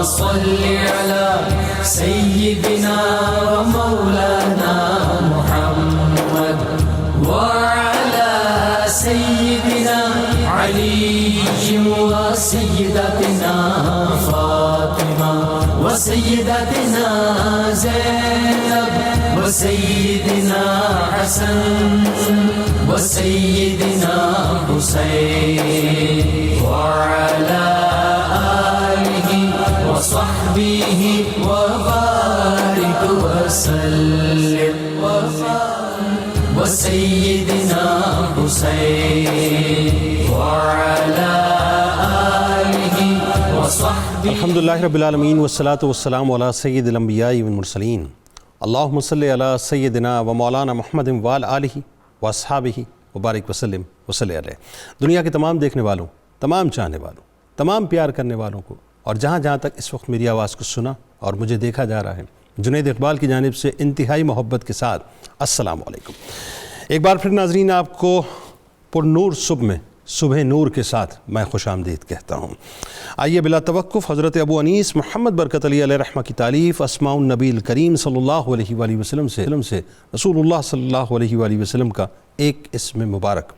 صل على سيدنا ومولانا محمد وعلى سيدنا علي وسيدتنا فاطمة وسيدتنا زينب وسيدنا حسن وسيدنا حسين وعلى آله وصحبه وبارك وسلم وسيدنا حسين وعلى آله وصحبه الحمدللہ رب العالمین والصلاة والسلام علی سید الانبیاء والمرسلین اللہم صلی علی سیدنا و مولانا محمد وآل آلہ واصحابہ وبارک وسلم وصلی علیہ۔ دنیا کے تمام دیکھنے والوں، تمام چاہنے والوں، تمام پیار کرنے والوں کو، اور جہاں جہاں تک اس وقت میری آواز کو سنا اور مجھے دیکھا جا رہا ہے، جنید اقبال کی جانب سے انتہائی محبت کے ساتھ السلام علیکم۔ ایک بار پھر ناظرین آپ کو پر نور صبح نور کے ساتھ میں خوش آمدید کہتا ہوں۔ آئیے بلا توقف حضرت ابو انیس محمد برکت علی علیہ رحمہ کی تالیف اسماء النبی الکریم صلی اللہ علیہ وآلہ وسلم سے رسول اللہ صلی اللہ علیہ وآلہ وسلم کا ایک اسم مبارک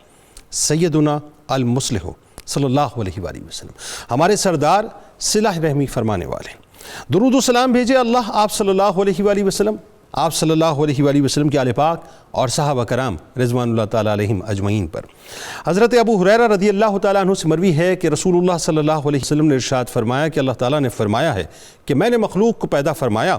سیدنا المصلح صلی اللہ علیہ وآلہ وسلم، ہمارے سردار صلح رحمی فرمانے والے، درود و سلام بھیجے اللہ آپ صلی اللہ علیہ وآلہ وسلم، آپ صلی اللہ علیہ وآلہ وسلم کے آل پاک اور صحابہ کرام رضوان اللہ تعالیٰ علیہم اجمعین پر۔ حضرت ابو ہریرہ رضی اللہ تعالیٰ عنہ سے مروی ہے کہ رسول اللہ صلی اللہ علیہ وسلم نے ارشاد فرمایا کہ اللہ تعالیٰ نے فرمایا ہے کہ میں نے مخلوق کو پیدا فرمایا،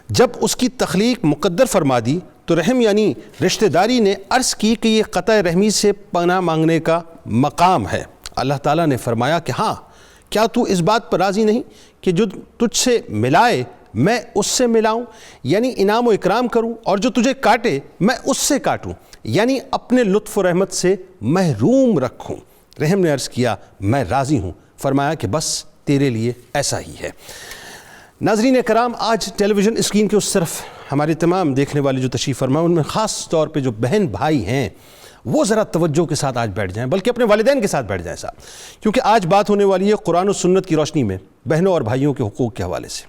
جب اس کی تخلیق مقدر فرما دی تو رحم یعنی رشتہ داری نے عرض کی کہ یہ قطع رحمی سے پناہ مانگنے کا مقام ہے۔ اللہ تعالیٰ نے فرمایا کہ ہاں، کیا تو اس بات پر راضی نہیں کہ جو تجھ سے ملائے میں اس سے ملاؤں، یعنی انعام و اکرام کروں، اور جو تجھے کاٹے میں اس سے کاٹوں، یعنی اپنے لطف و رحمت سے محروم رکھوں۔ رحم نے عرض کیا میں راضی ہوں، فرمایا کہ بس تیرے لیے ایسا ہی ہے۔ ناظرین کرام، آج ٹیلی ویژن اسکرین کے اس طرف ہمارے تمام دیکھنے والے جو تشریف فرمائے، ان میں خاص طور پہ جو بہن بھائی ہیں وہ ذرا توجہ کے ساتھ آج بیٹھ جائیں، بلکہ اپنے والدین کے ساتھ بیٹھ جائیں صاحب، کیونکہ آج بات ہونے والی ہے قرآن و سنت کی روشنی میں بہنوں اور بھائیوں کے حقوق کے حوالے سے۔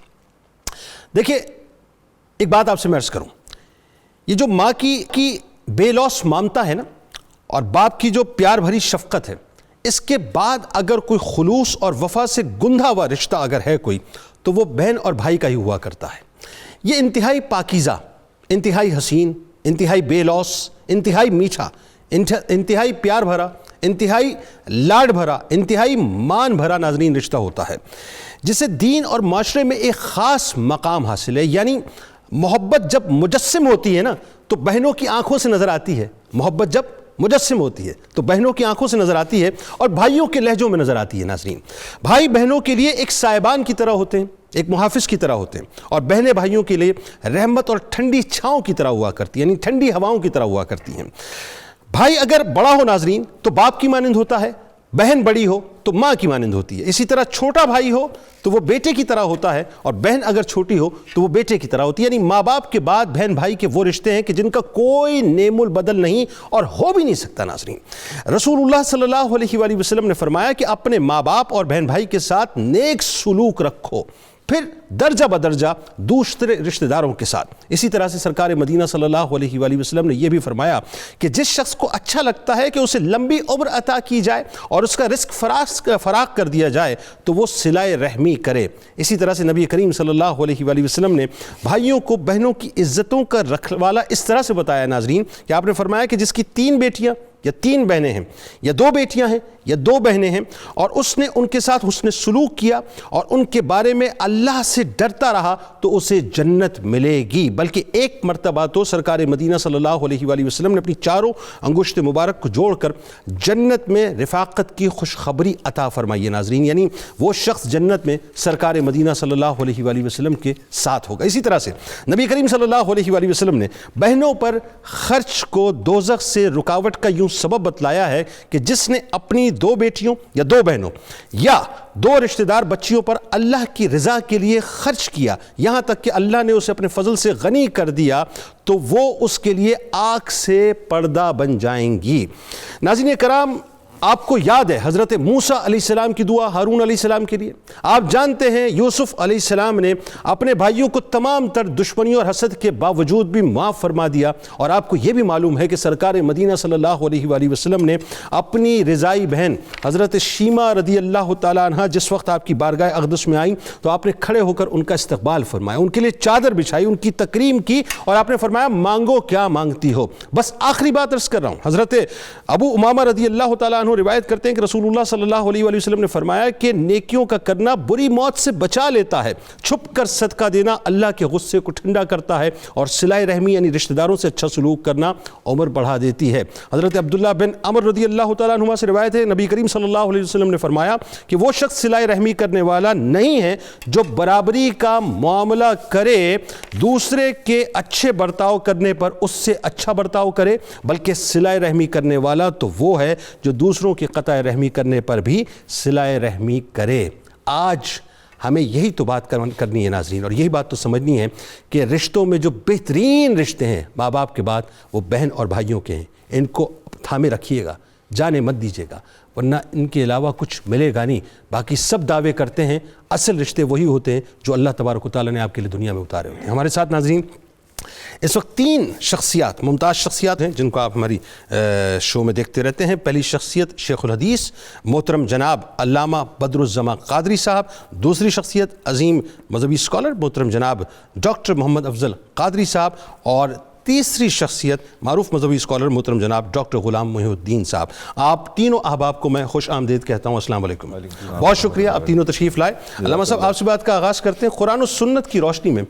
دیکھیے، ایک بات آپ سے میں عرض کروں، یہ جو ماں کی بے لوث ممتا ہے نا، اور باپ کی جو پیار بھری شفقت ہے، اس کے بعد اگر کوئی خلوص اور وفا سے گندھا ہوا رشتہ اگر ہے کوئی، تو وہ بہن اور بھائی کا ہی ہوا کرتا ہے۔ یہ انتہائی پاکیزہ، انتہائی حسین، انتہائی بے لوث، انتہائی میٹھا، انتہائی پیار بھرا، انتہائی لاڈ بھرا، انتہائی مان بھرا ناظرین رشتہ ہوتا ہے، جسے دین اور معاشرے میں ایک خاص مقام حاصل ہے۔ یعنی محبت جب مجسم ہوتی ہے نا تو بہنوں کی آنکھوں سے نظر آتی ہے، محبت جب مجسم ہوتی ہے تو بہنوں کی آنکھوں سے نظر آتی ہے اور بھائیوں کے لہجوں میں نظر آتی ہے۔ ناظرین، بھائی بہنوں کے لیے ایک سائبان کی طرح ہوتے ہیں، ایک محافظ کی طرح ہوتے ہیں، اور بہنیں بھائیوں کے لیے رحمت اور ٹھنڈی چھاؤں کی طرح ہوا کرتی ہیں، یعنی ٹھنڈی ہواؤں کی طرح ہوا کرتی ہیں۔ بھائی اگر بڑا ہو ناظرین تو باپ کی مانند ہوتا ہے، بہن بڑی ہو تو ماں کی مانند ہوتی ہے۔ اسی طرح چھوٹا بھائی ہو تو وہ بیٹے کی طرح ہوتا ہے، اور بہن اگر چھوٹی ہو تو وہ بیٹے کی طرح ہوتی ہے۔ یعنی ماں باپ کے بعد بہن بھائی کے وہ رشتے ہیں کہ جن کا کوئی نیم البدل نہیں اور ہو بھی نہیں سکتا۔ ناظرین، رسول اللہ صلی اللہ علیہ وآلہ وسلم نے فرمایا کہ اپنے ماں باپ اور بہن بھائی کے ساتھ نیک سلوک رکھو، پھر درجہ بدرجہ دوسرے رشتہ داروں کے ساتھ۔ اسی طرح سے سرکار مدینہ صلی اللہ علیہ وآلہ وسلم نے یہ بھی فرمایا کہ جس شخص کو اچھا لگتا ہے کہ اسے لمبی عمر عطا کی جائے اور اس کا رزق فراخ کر دیا جائے تو وہ صلہ رحمی کرے۔ اسی طرح سے نبی کریم صلی اللہ علیہ وآلہ وسلم نے بھائیوں کو بہنوں کی عزتوں کا رکھوالا اس طرح سے بتایا ناظرین کہ آپ نے فرمایا کہ جس کی 3 بیٹیاں یا 3 بہنیں ہیں، یا 2 بیٹیاں ہیں یا 2 بہنیں ہیں، اور اس نے ان کے ساتھ حسن سلوک کیا اور ان کے بارے میں اللہ سے ڈرتا رہا تو اسے جنت ملے گی۔ بلکہ ایک مرتبہ تو سرکار مدینہ صلی اللہ علیہ وآلہ وسلم نے اپنی چاروں انگشت مبارک کو جوڑ کر جنت میں رفاقت کی خوشخبری عطا فرمائی ہے ناظرین، یعنی وہ شخص جنت میں سرکار مدینہ صلی اللہ علیہ وآلہ وسلم کے ساتھ ہوگا۔ اسی طرح سے نبی کریم صلی اللہ علیہ وآلہ وسلم نے بہنوں پر خرچ کو دوزخ سے رکاوٹ کا یوں سبب بتلایا ہے کہ جس نے اپنی 2 بیٹیوں یا 2 بہنوں یا 2 رشتہ دار بچیوں پر اللہ کی رضا کے لیے خرچ کیا، یہاں تک کہ اللہ نے اسے اپنے فضل سے غنی کر دیا، تو وہ اس کے لیے آگ سے پردہ بن جائیں گی۔ ناظرین کرام، آپ کو یاد ہے حضرت موسیٰ علیہ السلام کی دعا ہارون علیہ السلام کے لیے؟ آپ جانتے ہیں یوسف علیہ السلام نے اپنے بھائیوں کو تمام تر دشمنیوں اور حسد کے باوجود بھی معاف فرما دیا، اور آپ کو یہ بھی معلوم ہے کہ سرکار مدینہ صلی اللہ علیہ وآلہ وسلم نے اپنی رضائی بہن حضرت شیمہ رضی اللہ تعالیٰ عنہ جس وقت آپ کی بارگاہ اقدس میں آئیں تو آپ نے کھڑے ہو کر ان کا استقبال فرمایا، ان کے لیے چادر بچھائی، ان کی تکریم کی، اور آپ نے فرمایا مانگو کیا مانگتی ہو۔ بس آخری بات عرض کر رہا ہوں، حضرت ابو امامہ رضی اللہ تعالیٰ عنہ روایت کرتے ہیں کہ رسول اللہ صلی اللہ علیہ وآلہ وسلم نے فرمایا کہ نیکیوں کا کرنا بری موت سے بچا لیتا ہے، چھپ کر صدقہ دینا اللہ کے غصے کو ٹھنڈا کرتا ہے، اور صلہ رحمی یعنی رشتہ داروں سے اچھا سلوک کرنا عمر بڑھا دیتی ہے۔ حضرت عبداللہ بن عمر رضی اللہ تعالیٰ عنہ سے روایت ہے نبی کریم صلی اللہ علیہ وسلم نے فرمایا کہ وہ شخص صلہ رحمی کرنے والا نہیں ہے جو برابری کا معاملہ کرے، دوسرے کے اچھے برتاؤ کرنے پر اس سے اچھا برتاؤ کرے، بلکہ صلہ رحمی کرنے والا تو وہ ہے جو دوسروں کی قطع رحمی کرنے پر بھی صلہ رحمی کرے۔ آج ہمیں یہی تو بات کرنی ہے ناظرین، اور یہی بات تو سمجھنی ہے کہ رشتوں میں جو بہترین رشتے ہیں ماں باپ کے بعد وہ بہن اور بھائیوں کے ہیں، ان کو تھامے رکھیے گا، جانے مت دیجیے گا، ورنہ ان کے علاوہ کچھ ملے گا نہیں۔ باقی سب دعوے کرتے ہیں، اصل رشتے وہی ہوتے ہیں جو اللہ تبارک و تعالیٰ نے آپ کے لیے دنیا میں اتارے ہوتے ہیں۔ ہمارے ساتھ ناظرین اس وقت 3 شخصیات، ممتاز شخصیات ہیں جن کو آپ ہماری شو میں دیکھتے رہتے ہیں۔ پہلی شخصیت شیخ الحدیث محترم جناب علامہ بدر الزماں قادری صاحب، دوسری شخصیت عظیم مذہبی اسکالر محترم جناب ڈاکٹر محمد افضل قادری صاحب، اور تیسری شخصیت معروف مذہبی اسکالر محترم جناب ڈاکٹر غلام محی الدین صاحب۔ آپ تینوں احباب کو میں خوش آمدید کہتا ہوں، السلام علیکم۔ بہت شکریہ، آپ تینوں تشریف لائے۔ علامہ صاحب آپ سے بات کا آغاز کرتے ہیں، قرآن و سنت کی روشنی میں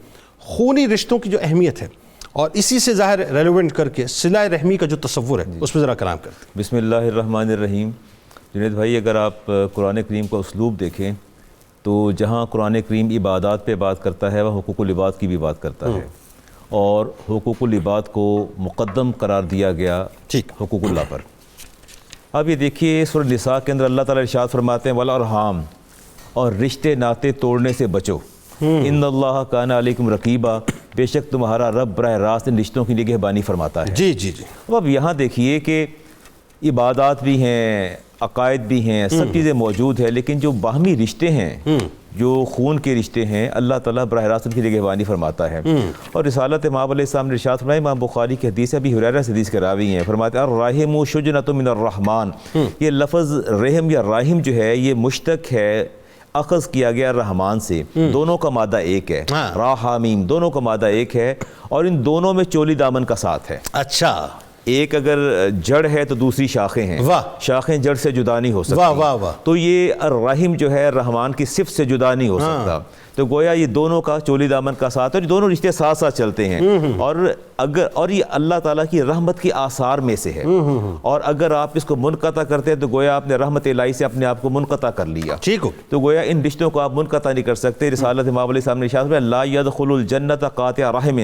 خونی رشتوں کی جو اہمیت ہے اور اسی سے ظاہر ریلیونٹ کر کے صلہ رحمی کا جو تصور ہے اس پہ ذرا کلام کرتے ہیں۔ بسم اللہ الرحمن الرحیم۔ جنید بھائی، اگر آپ قرآن کریم کا اسلوب دیکھیں تو جہاں قرآن کریم عبادات پہ بات کرتا ہے وہ حقوق العباد کی بھی بات کرتا ہے، اور حقوق العباد کو مقدم قرار دیا گیا حقوق اللہ پر۔ اب یہ دیکھیے سورہ نساء کے اندر اللہ تعالیٰ ارشاد فرماتے ہیں وَالْأَرْحَامَ، اور رشتے ناطے توڑنے سے بچو، ان اللہ کان علیکم رقیبا، بے شک تمہارا رب براہ راست ان رشتوں کی نگہبانی فرماتا ہے۔ جی جی جی۔ اب یہاں دیکھیے کہ عبادات بھی ہیں، عقائد بھی ہیں، سب چیزیں موجود ہیں، لیکن جو باہمی رشتے ہیں، جو خون کے رشتے ہیں، اللہ تعالیٰ براہ راست ان کی نگہبانی فرماتا ہے۔ اور رسالت امام علیہ السلام نے ارشاد فرمایا، امام بخاری کی حدیث ہے، ابی ہریرہ سے حدیث کے راوی ہیں، فرماتے ہیں الرحم شجنۃ من الرحمن، یہ لفظ رحم یا راہم جو ہے یہ مشتق ہے، اخذ کیا گیا رحمان سے، دونوں کا مادہ ایک ہے، راحامیم، دونوں کا مادہ ایک ہے، اور ان دونوں میں چولی دامن کا ساتھ ہے۔ اچھا، ایک اگر جڑ ہے تو دوسری شاخیں ہیں، شاخیں جڑ سے جدا نہیں ہو سکتی، تو یہ الرحم جو ہے رحمان کی صفت سے جدا نہیں ہو سکتا، تو گویا یہ دونوں کا چولی دامن کا ساتھ ہے، اور دونوں رشتے ساتھ ساتھ چلتے ہیں، اور یہ اللہ تعالیٰ کی رحمت کی آثار میں سے ہے، اور اگر آپ اس کو منقطع کرتے ہیں تو گویا آپ نے رحمت الہی سے اپنے آپ کو منقطع کر لیا، تو گویا ان رشتوں کو آپ منقطع نہیں کر سکتے۔ رسالت امام علیہ السلام نے ارشاد فرمایا لا يدخل الجنۃ قاطع رحم،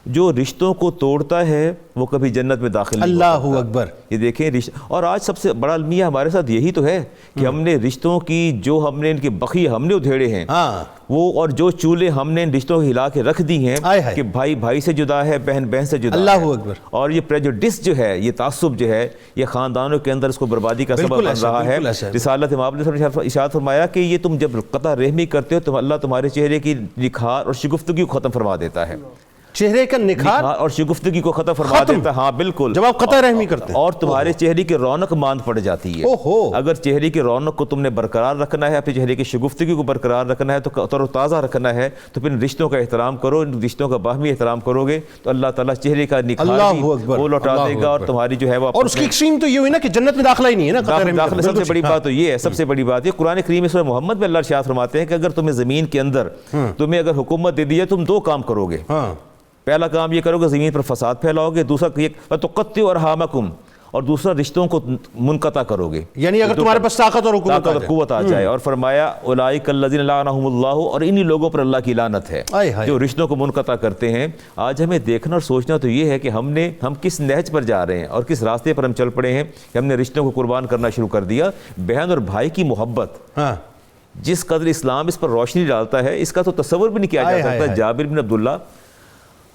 جو رشتوں کو توڑتا ہے وہ کبھی جنت میں داخل نہیں ہوتا۔ اللہ اکبر۔ یہ دیکھیں اور آج سب سے بڑا المیہ ہمارے ساتھ یہی تو ہے کہ ہم نے رشتوں کی جو ہم نے ان کے بقیہ ہم نے ادھیڑے ہیں وہ، اور جو چولہے ہم نے ان رشتوں کو ہلا کے رکھ دی ہیں کہ بھائی بھائی سے جدا ہے، بہن بہن سے جدا ہے۔ اللہ اکبر۔ اور یہ پریجوڈس جو ہے، یہ تعصب جو ہے، یہ خاندانوں کے اندر اس کو بربادی کا سبب بن رہا ہے۔ رسالت امام نے ارشاد فرمایا کہ یہ تم جب قطع رحمی کرتے ہو تو اللہ تمہارے چہرے کی نکھار اور شگفتگی کو ختم فرما دیتا ہے، چہرے کا نکھار اور شگفتگی کو ختم فرما دیتا ہے، ہاں بالکل، جب آپ قطع رحمی کرتے ہیں، اور تمہارے چہرے کی رونق ماند پڑ جاتی ہے۔ اگر چہرے کی رونق کو تم نے برقرار رکھنا ہے، اپنے چہرے کی شگفتگی کو برقرار رکھنا ہے، تو تر و تازہ رکھنا ہے، تو پھر ان رشتوں کا احترام کرو، ان رشتوں کا باہمی احترام کرو گے تو اللہ تعالیٰ چہرے کا نکھار وہ لوٹا دے گا، اور تمہاری جو ہے وہ، اور اس کی ایکسٹریم تو یہ ہوئی نا کہ جنت میں داخلہ ہی نہیں ہے نا، داخلہ سب سے بڑی بات تو یہ ہے، سب سے بڑی بات یہ قرآن کریم سورہ محمد میں اللہ ارشاد فرماتے ہیں کہ اگر تمہیں زمین کے اندر تمہیں اگر حکومت دے دی ہے، تم 2 کام کرو گے۔ پہلا کام یہ کرو گے زمین پر فساد پھیلاؤ گے، دوسرا تقطعوا ارحامکم، اور دوسرا رشتوں کو منقطع کرو گے، یعنی اگر تمہارے پاس طاقت اور قوت آ جائے۔ اور فرمایا اولئک الذین لعنہم اللہ، اور انہی لوگوں پر اللہ کی لعنت ہے جو رشتوں کو منقطع کرتے ہیں۔ آج ہمیں دیکھنا اور سوچنا تو یہ ہے کہ ہم کس نہج پر جا رہے ہیں اور کس راستے پر ہم چل پڑے ہیں کہ ہم نے رشتوں کو قربان کرنا شروع کر دیا۔ بہن اور بھائی کی محبت جس قدر اسلام اس پر روشنی ڈالتا ہے، اس کا تو تصور بھی نہیں کیا جا سکتا۔ جابر بن عبداللہ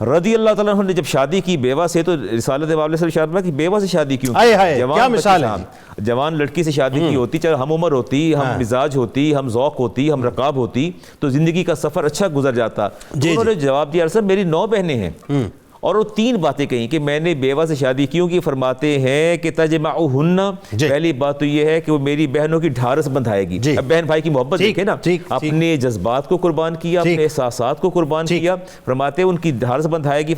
رضی اللہ تعالیٰ عنہ نے جب شادی کی بیوہ سے، تو رسالت معاملے سے ارشاد فرمایا کہ بیوہ سے شادی کیوں کی؟ کیا مثال ہے، جوان لڑکی سے شادی کی ہوتی، چاہے ہم عمر ہوتی، ہم مزاج ہوتی، ہم ذوق ہوتی، ہم رقاب ہوتی، تو زندگی کا سفر اچھا گزر جاتا۔ انہوں نے جواب دیا سر میری 9 بہنیں ہیں، اور وہ 3 باتیں کہیں کہ میں نے بیوہ سے شادی کیوں کی، فرماتے ہیں کہ تجمعہن، پہلی بات تو یہ ہے کہ وہ میری بہنوں کی ڈھارس بندھائے گی۔ اب بہن بھائی کی محبت دیکھیں نا، اپنے جذبات کو قربان کیا، اپنے احساسات کو قربان کیا، فرماتے ہیں ان کی ڈھارس بندھائے گی،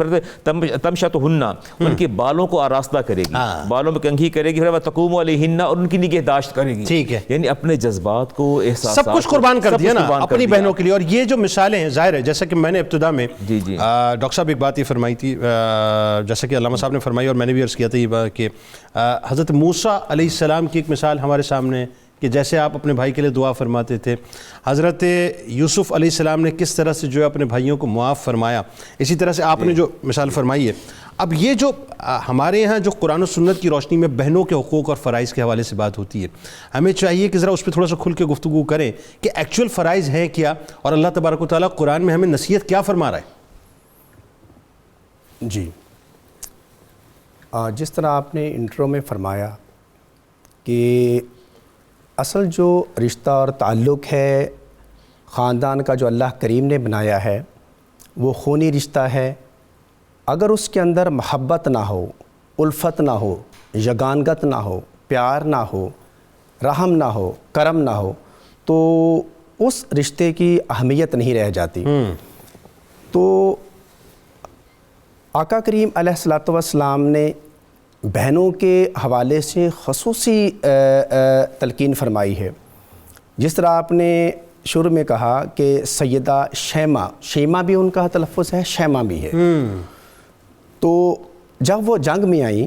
تمشطہن، ان کے بالوں کو آراستہ کرے گی، بالوں میں کنگھی کرے گی، تقوم علیہن، اور ان کی نگہداشت کرے گی، یعنی اپنے جذبات کو، احساسات سب کچھ قربان کر دیا نا اپنی بہنوں کے لیے۔ اور یہ جو مثالیں ہیں، ظاہر ہے جیسا کہ میں نے ابتدا میں ڈاکٹر صاحب ایک بات یہ فرمائی تھی، جیسا کہ علامہ صاحب نے فرمائی اور میں نے بھی عرض کیا تھا یہ بات کہ حضرت موسیٰ علیہ السلام کی ایک مثال ہمارے سامنے کہ جیسے آپ اپنے بھائی کے لیے دعا فرماتے تھے، حضرت یوسف علیہ السلام نے کس طرح سے جو ہے اپنے بھائیوں کو معاف فرمایا، اسی طرح سے آپ نے جو مثال فرمائی ہے۔ اب یہ جو ہمارے یہاں جو قرآن و سنت کی روشنی میں بہنوں کے حقوق اور فرائض کے حوالے سے بات ہوتی ہے، ہمیں چاہیے کہ ذرا اس پہ تھوڑا سا کھل کے گفتگو کریں کہ ایکچوئل فرائض ہیں کیا، اور اللہ تبارک و تعالیٰ قرآن میں ہمیں نصیحت کیا فرما رہا ہے۔ جی، جس طرح آپ نے انٹرو میں فرمایا کہ اصل جو رشتہ اور تعلق ہے خاندان کا جو اللہ کریم نے بنایا ہے وہ خونی رشتہ ہے، اگر اس کے اندر محبت نہ ہو، الفت نہ ہو، یگانگت نہ ہو، پیار نہ ہو، رحم نہ ہو، کرم نہ ہو، تو اس رشتے کی اہمیت نہیں رہ جاتی۔ تو آقا کریم علیہ الصلوۃ والسلام نے بہنوں کے حوالے سے خصوصی تلقین فرمائی ہے، جس طرح آپ نے شروع میں کہا کہ سیدہ شیمہ بھی ان کا تلفظ ہے، شیمہ بھی ہے۔ تو جب وہ جنگ میں آئیں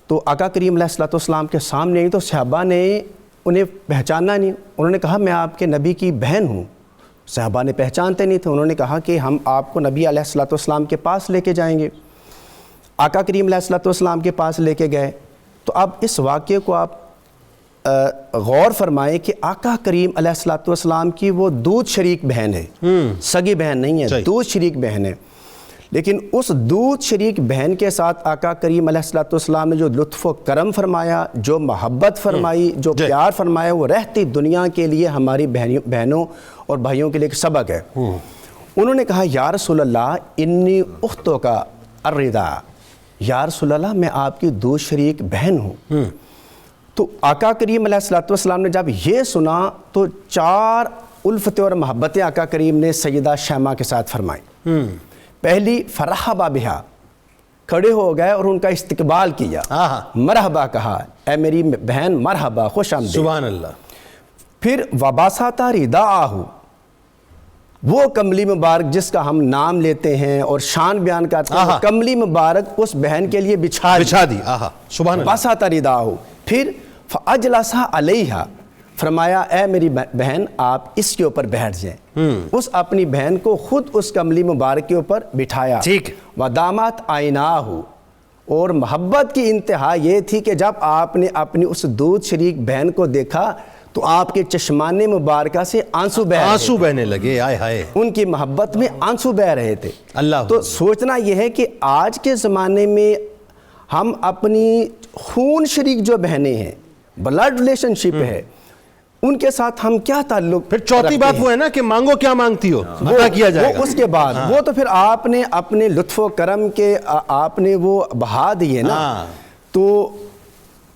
تو آقا کریم علیہ الصلوۃ والسلام کے سامنے آئیں تو صحابہ نے انہیں پہچانا نہیں، انہوں نے کہا میں آپ کے نبی کی بہن ہوں۔ صحابہ نے پہچانتے نہیں تھے، انہوں نے کہا کہ ہم آپ کو نبی علیہ الصلوۃ والسلام کے پاس لے کے جائیں گے۔ آقا کریم علیہ الصلوۃ والسلام کے پاس لے کے گئے تو اب اس واقعے کو آپ غور فرمائیں کہ آقا کریم علیہ الصلوۃ والسلام کی وہ دودھ شریک بہن ہے، سگی بہن نہیں ہے، دودھ شریک بہن ہے، لیکن اس دودھ شریک بہن کے ساتھ آقا کریم علیہ الصلوۃ والسلام نے جو لطف و کرم فرمایا، جو محبت فرمائی، جو پیار فرمایا، وہ رہتی دنیا کے لیے ہماری بہنوں اور بھائیوں کے لیے ایک سبق ہے۔ انہوں نے کہا یا رسول اللہ انی اختو کا الرضا، یا رسول اللہ میں آپ کی دودھ شریک بہن ہوں۔ تو آقا کریم علیہ الصلوۃ والسلام نے جب یہ سنا تو 4 الفتیں اور محبتیں آقا کریم نے سیدہ شیمہ کے ساتھ فرمائیں۔ پہلی فرحبا بہا، کھڑے ہو گئے اور ان کا استقبال کیا، مرحبا کہا، اے میری بہن مرحبا، خوش آمدید، سبحان اللہ۔ پھر وباساتا رداءہ، وہ کملی مبارک جس کا ہم نام لیتے ہیں اور شان بیان کرتے ہیں، کملی مبارک اس بہن کے لیے بچھا دی، سبحان اللہ۔ وباساتا رداءہ، پھر فاجلسا علیہا، فرمایا اے میری بہن آپ اس کے اوپر بیٹھ جائیں، اس اپنی بہن کو خود اس کملی مبارک کے اوپر بٹھایا۔ ودامت عیناہ، اور محبت کی انتہا یہ تھی کہ جب آپ نے اپنی اس دودھ شریک بہن کو دیکھا تو آپ کے چشمان مبارکہ سے آنسو بہنے لگے، آئے ہائے، ان کی محبت میں آنسو بہ رہے تھے۔ اللہ تو سوچنا یہ ہے کہ آج کے زمانے میں ہم اپنی خون شریک جو بہنیں ہیں، بلڈ ریلیشن شپ ہے، ان کے ساتھ ہم کیا تعلق؟ پھر چوتھی بات وہ ہے نا کہ مانگو کیا مانگتی ہو، عطا کیا جائے گا۔ اس کے بعد وہ تو پھر آپ نے اپنے لطف و کرم کے آپ نے وہ بہا دیے نا، تو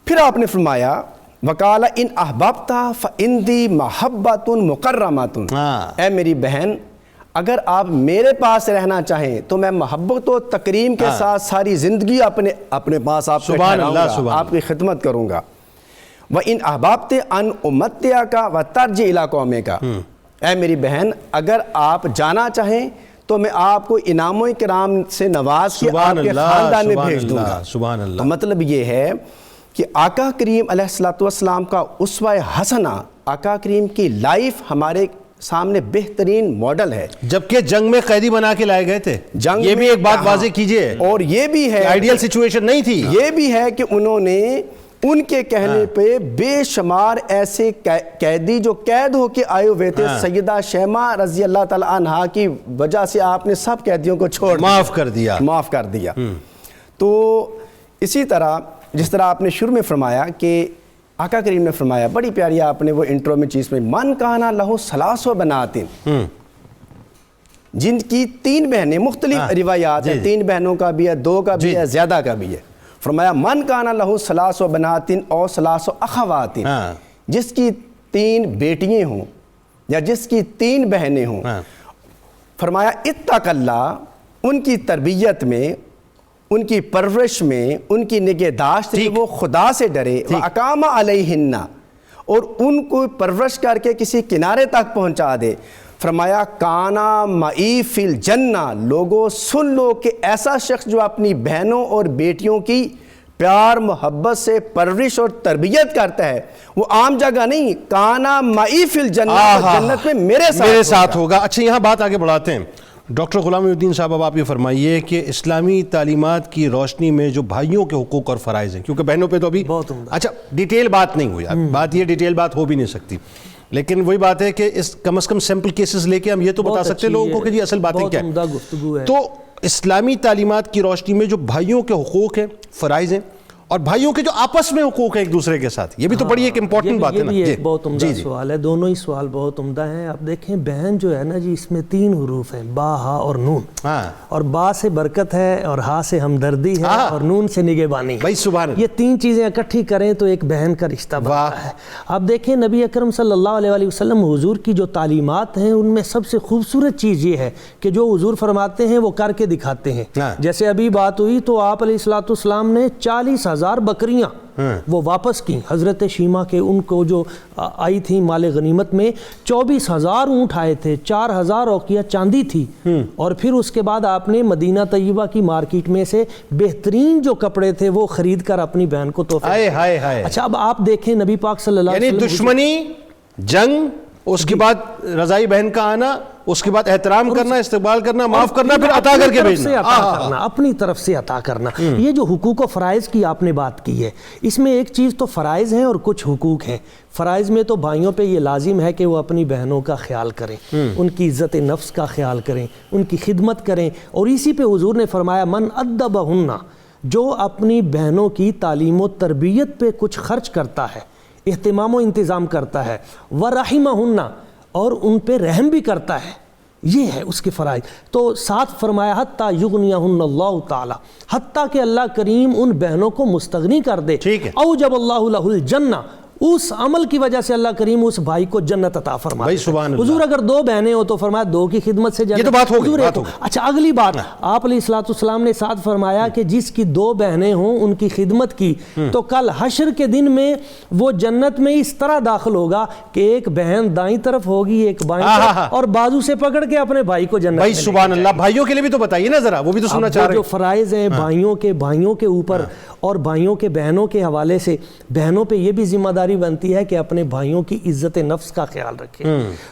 پھر آپ نے فرمایا وقال ان احببت فعندی محبت مکرمۃ، اے میری بہن اگر آپ میرے پاس رہنا چاہیں تو میں محبت و تکریم کے ساتھ ساری زندگی اپنے پاس آپ کو ٹھہراؤں گا، آپ کی خدمت کروں گا۔ وَإِنْ أَحْبَبْتِ أَنْ أُمَتِّعَكَ وَتَرْجِعْ إِلَىٰ قَوْمِكَ، اے میری بہن اگر آپ جانا چاہیں تو میں آپ کو انعام و اکرام سے نواز کے آپ کے خاندان میں بھیج دوں گا۔ سبحان اللہ۔ تو مطلب یہ ہے کہ آقا کریم علیہ الصلوۃ والسلام کا اسوہ حسنہ، آقا کریم کی لائف ہمارے سامنے بہترین ماڈل ہے۔ جبکہ جنگ میں قیدی بنا کے لائے گئے تھے، یہ بھی ایک بات واضح کیجئے، اور یہ بھی ہے آئیڈیل سچویشن نہیں تھی، یہ بھی ہے کہ انہوں نے ان کے کہنے پہ بے شمار ایسے قیدی جو قید ہو کے آئے ہوئے تھے، سیدہ شیمہ رضی اللہ تعالی عنہا کی وجہ سے آپ نے سب قیدیوں کو چھوڑ معاف کر دیا. تو اسی طرح جس طرح آپ نے شروع میں فرمایا کہ آقا کریم نے فرمایا، بڑی پیاری آپ نے وہ انٹرو میں چیز میں، من کانا لہو ثلاث بناتن، جن کی 3 بہنیں، مختلف روایات ہیں، 3 بہنوں کا بھی ہے، 2 کا بھی ہے، زیادہ کا بھی ہے. فرمایا من کانا لہو ثلاث بناتن اور ثلاث اخواتن، جس کی 3 بیٹیاں ہوں یا جس کی 3 بہنیں ہوں، فرمایا اتق اللہ، ان کی تربیت میں، ان کی پرورش میں، ان کی نگہداشت میں وہ خدا سے ڈرے، وَأَقَامَ عَلَيْهِنَّ، اور ان کو پرورش کر کے کسی کنارے تک پہنچا دے. فرمایا کانا معی فی الجنہ، لوگوں سن لو کہ ایسا شخص جو اپنی بہنوں اور بیٹیوں کی پیار محبت سے پرورش اور تربیت کرتا ہے، وہ عام جگہ نہیں، کانا معی فی الجنہ، جنت میں میرے ساتھ ہوگا. اچھا یہاں بات آگے بڑھاتے ہیں. ڈاکٹر غلام الدین صاحب، اب آپ یہ فرمائیے کہ اسلامی تعلیمات کی روشنی میں جو بھائیوں کے حقوق اور فرائض ہیں، کیونکہ بہنوں پہ تو ابھی اچھا ڈیٹیل بات نہیں ہوئی، بات یہ ڈیٹیل بات ہو بھی نہیں سکتی، لیکن وہی بات ہے کہ کم از کم سیمپل کیسز لے کے ہم یہ تو بتا سکتے ہیں لوگوں کو کہ جی اصل باتیں کیا ہیں. تو اسلامی تعلیمات کی روشنی میں جو بھائیوں کے حقوق ہیں، فرائض ہیں، اور بھائیوں کے جو آپس میں حقوق ہیں ایک دوسرے کے ساتھ، یہ بھی تو بڑی ایک امپورٹنٹ بات ہے نا. یہ بہت عمدہ سوال ہے، دونوں ہی سوال بہت عمدہ ہیں. آپ دیکھیں بہن جو ہے نا جی، اس میں 3 حروف ہیں، با، ہا اور نون. اور با سے برکت ہے، اور ہا سے ہمدردی ہے، اور نون سے نگہبانی ہے. یہ 3 چیزیں اکٹھی کریں تو ایک بہن کا رشتہ بنتا ہے. آپ دیکھیں نبی اکرم صلی اللہ علیہ وسلم حضور کی جو تعلیمات ہیں، ان میں سب سے خوبصورت چیز یہ ہے کہ جو حضور فرماتے ہیں وہ کر کے دکھاتے ہیں. جیسے ابھی بات ہوئی تو آپ علیہ السلام نے 40,000 بکریاں وہ واپس کی. حضرت شیمہ کے ان کو جو آئی تھی مال غنیمت میں 24,000 اونٹ آئے تھے، 4,000 اوقیہ چاندی تھی، اور پھر اس کے بعد آپ نے مدینہ طیبہ کی مارکیٹ میں سے بہترین جو کپڑے تھے وہ خرید کر اپنی بہن کو تحفے. اچھا اب آپ دیکھیں نبی پاک صلی اللہ علیہ وسلم، دشمنی، جنگ، اس کے بعد رضائی بہن کا آنا، اس کے بعد احترام کرنا، استقبال کرنا، معاف کرنا، پھر عطا کر کے بھیجنا، اپنی طرف سے عطا کرنا. یہ جو حقوق و فرائض کی آپ نے بات کی ہے، اس میں ایک چیز تو فرائض ہیں اور کچھ حقوق ہیں. فرائض میں تو بھائیوں پہ یہ لازم ہے کہ وہ اپنی بہنوں کا خیال کریں، ان کی عزت نفس کا خیال کریں، ان کی خدمت کریں. اور اسی پہ حضور نے فرمایا من ادبہن، جو اپنی بہنوں کی تعلیم و تربیت پہ کچھ خرچ کرتا ہے، اہتمام و انتظام کرتا ہے، وَرَحِمَهُنَّ، اور ان پہ رحم بھی کرتا ہے، یہ ہے اس کے فرائض. تو ساتھ فرمایا حتیٰ یغنیہن اللہ تعالی، حتیٰ کہ اللہ کریم ان بہنوں کو مستغنی کر دے. اوجب اللہ لہ الجنہ، اس عمل کی وجہ سے اللہ کریم اس بھائی کو جنت عطا فرمائے. حضور اگر 2 بہنیں ہو تو فرمایا 2 کی خدمت سے جنت. یہ تو بات ہو گئی. اچھا اگلی بات، آپ علیہ السلام نے ساتھ فرمایا کہ جس کی 2 بہنیں ہوں ان کی خدمت کی تو کل حشر کے دن میں وہ جنت میں اس طرح داخل ہوگا کہ ایک بہن دائیں طرف ہوگی، ایک بائیں طرف، اور بازو سے پکڑ کے اپنے بھائی کو جنت میں. سبحان اللہ. بھائیوں کے لیے بھی تو بتائیے نا ذرا، وہ بھی تو سننا چاہ رہے ہیں. جو فرائض ہیں بھائیوں کے اوپر، اور بھائیوں کے بہنوں کے حوالے سے بہنوں پہ یہ بھی ذمہ داری بنتی ہے کہ اپنے بھائیوں کی عزت نفس کا خیال رکھیں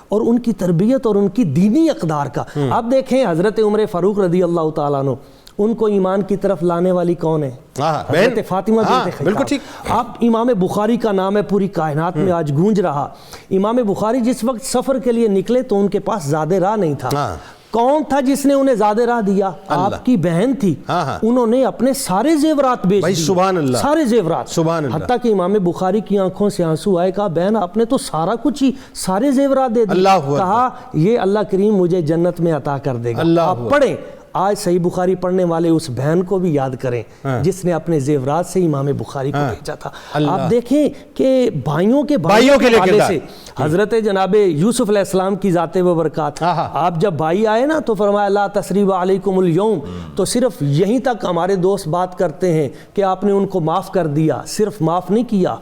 اور ان کی تربیت اور ان کی دینی اقدار کا. آپ دیکھیں حضرت عمر فاروق رضی اللہ تعالیٰ عنہ، ان کو ایمان کی طرف لانے والی کون ہے؟ حضرت فاطمہ بنت خطاب. آپ امام بخاری کا نام ہے پوری کائنات میں آج گونج رہا. امام بخاری جس وقت سفر کے لیے نکلے تو ان کے پاس زیادہ راہ نہیں تھا. کون تھا جس نے انہیں زیادہ راہ دیا؟ آپ کی بہن تھی. انہوں نے اپنے سارے زیورات بیچ دیے، سبحان اللہ، سارے زیورات، حتیٰ کہ امام بخاری کی آنکھوں سے آنسو آئے. کہا بہن آپ نے تو سارا کچھ ہی، سارے زیورات دے دیے. کہا یہ اللہ کریم مجھے جنت میں عطا کر دے گا. آپ پڑھیں، آج صحیح بخاری پڑھنے والے اس بہن کو بھی یاد کریں جس نے اپنے زیورات سے امام بخاری کو بھیجا تھا. آپ دیکھیں کہ بھائیوں کے حوالے سے حضرت جناب یوسف علیہ السلام کی ذات و برکات. آپ جب بھائی آئے نا تو فرمایا لا تثریب علیکم اليوم، تو صرف یہیں تک ہمارے دوست بات کرتے ہیں کہ آپ نے ان کو معاف کر دیا. صرف معاف نہیں کیا،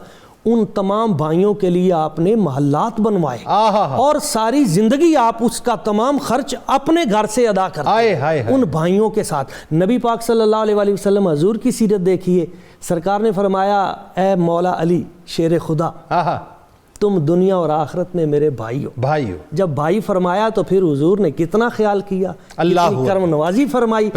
ان تمام بھائیوں کے لیے آپ نے محلات بنوائے اور ساری زندگی آپ اس کا تمام خرچ اپنے گھر سے ادا کرتے ان بھائیوں کے ساتھ. نبی پاک صلی اللہ علیہ وسلم حضور کی سیرت دیکھیے، سرکار نے فرمایا اے مولا علی شیر خدا، تم دنیا اور آخرت میں میرے بھائی ہو. جب بھائی فرمایا تو پھر حضور نے کتنا خیال کیا, کتنی کرم نوازی فرمائی.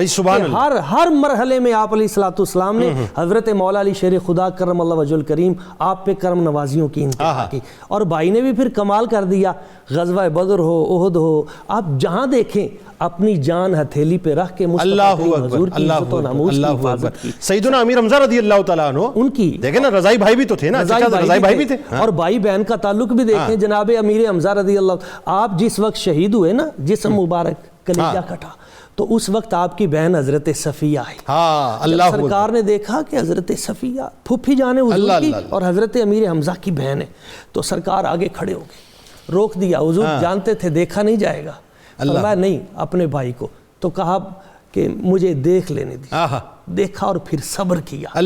ہر مرحلے میں آپ علیہ الصلوۃ والسلام نے حضرت مولا علی شیر خدا کرم اللہ وجہ الکریم آپ پہ کرم نوازیوں کی انتہا کی. اور بھائی نے بھی پھر کمال کر دیا. غزوہ بدر ہو, احد ہو, آپ جہاں دیکھیں اپنی جان ہتھیلی پہ رکھ کے حضور کی عزت و ناموس کی حفاظت کی. سیدنا امیر حمزہ رضی اللہ تعالیٰ عنہ ان کی دیکھیں نا, رضائی بھائی بھی تو تھے نا, رضائی بھائی بھی تھے. اور بھائی بہن کا تعلق بھی دیکھیں. جناب امیر حمزہ رضی اللہ, آپ جس وقت شہید ہوئے نا, جسم مبارک کلیجہ کٹا, تو اس وقت آپ کی بہن حضرت صفیہ آئی. جب سرکار نے دیکھا کہ حضرت صفیہ پھوپھی جان ہے حضور کی اور حضرت امیر حمزہ کی بہن ہے, تو سرکار آگے کھڑے ہو گئے, روک دیا. حضور جانتے تھے دیکھا نہیں جائے گا, فرمایا نہیں اپنے بھائی کو. تو کہا کہ مجھے دیکھ لینے دی. دیکھا اور پھر صبر کیا.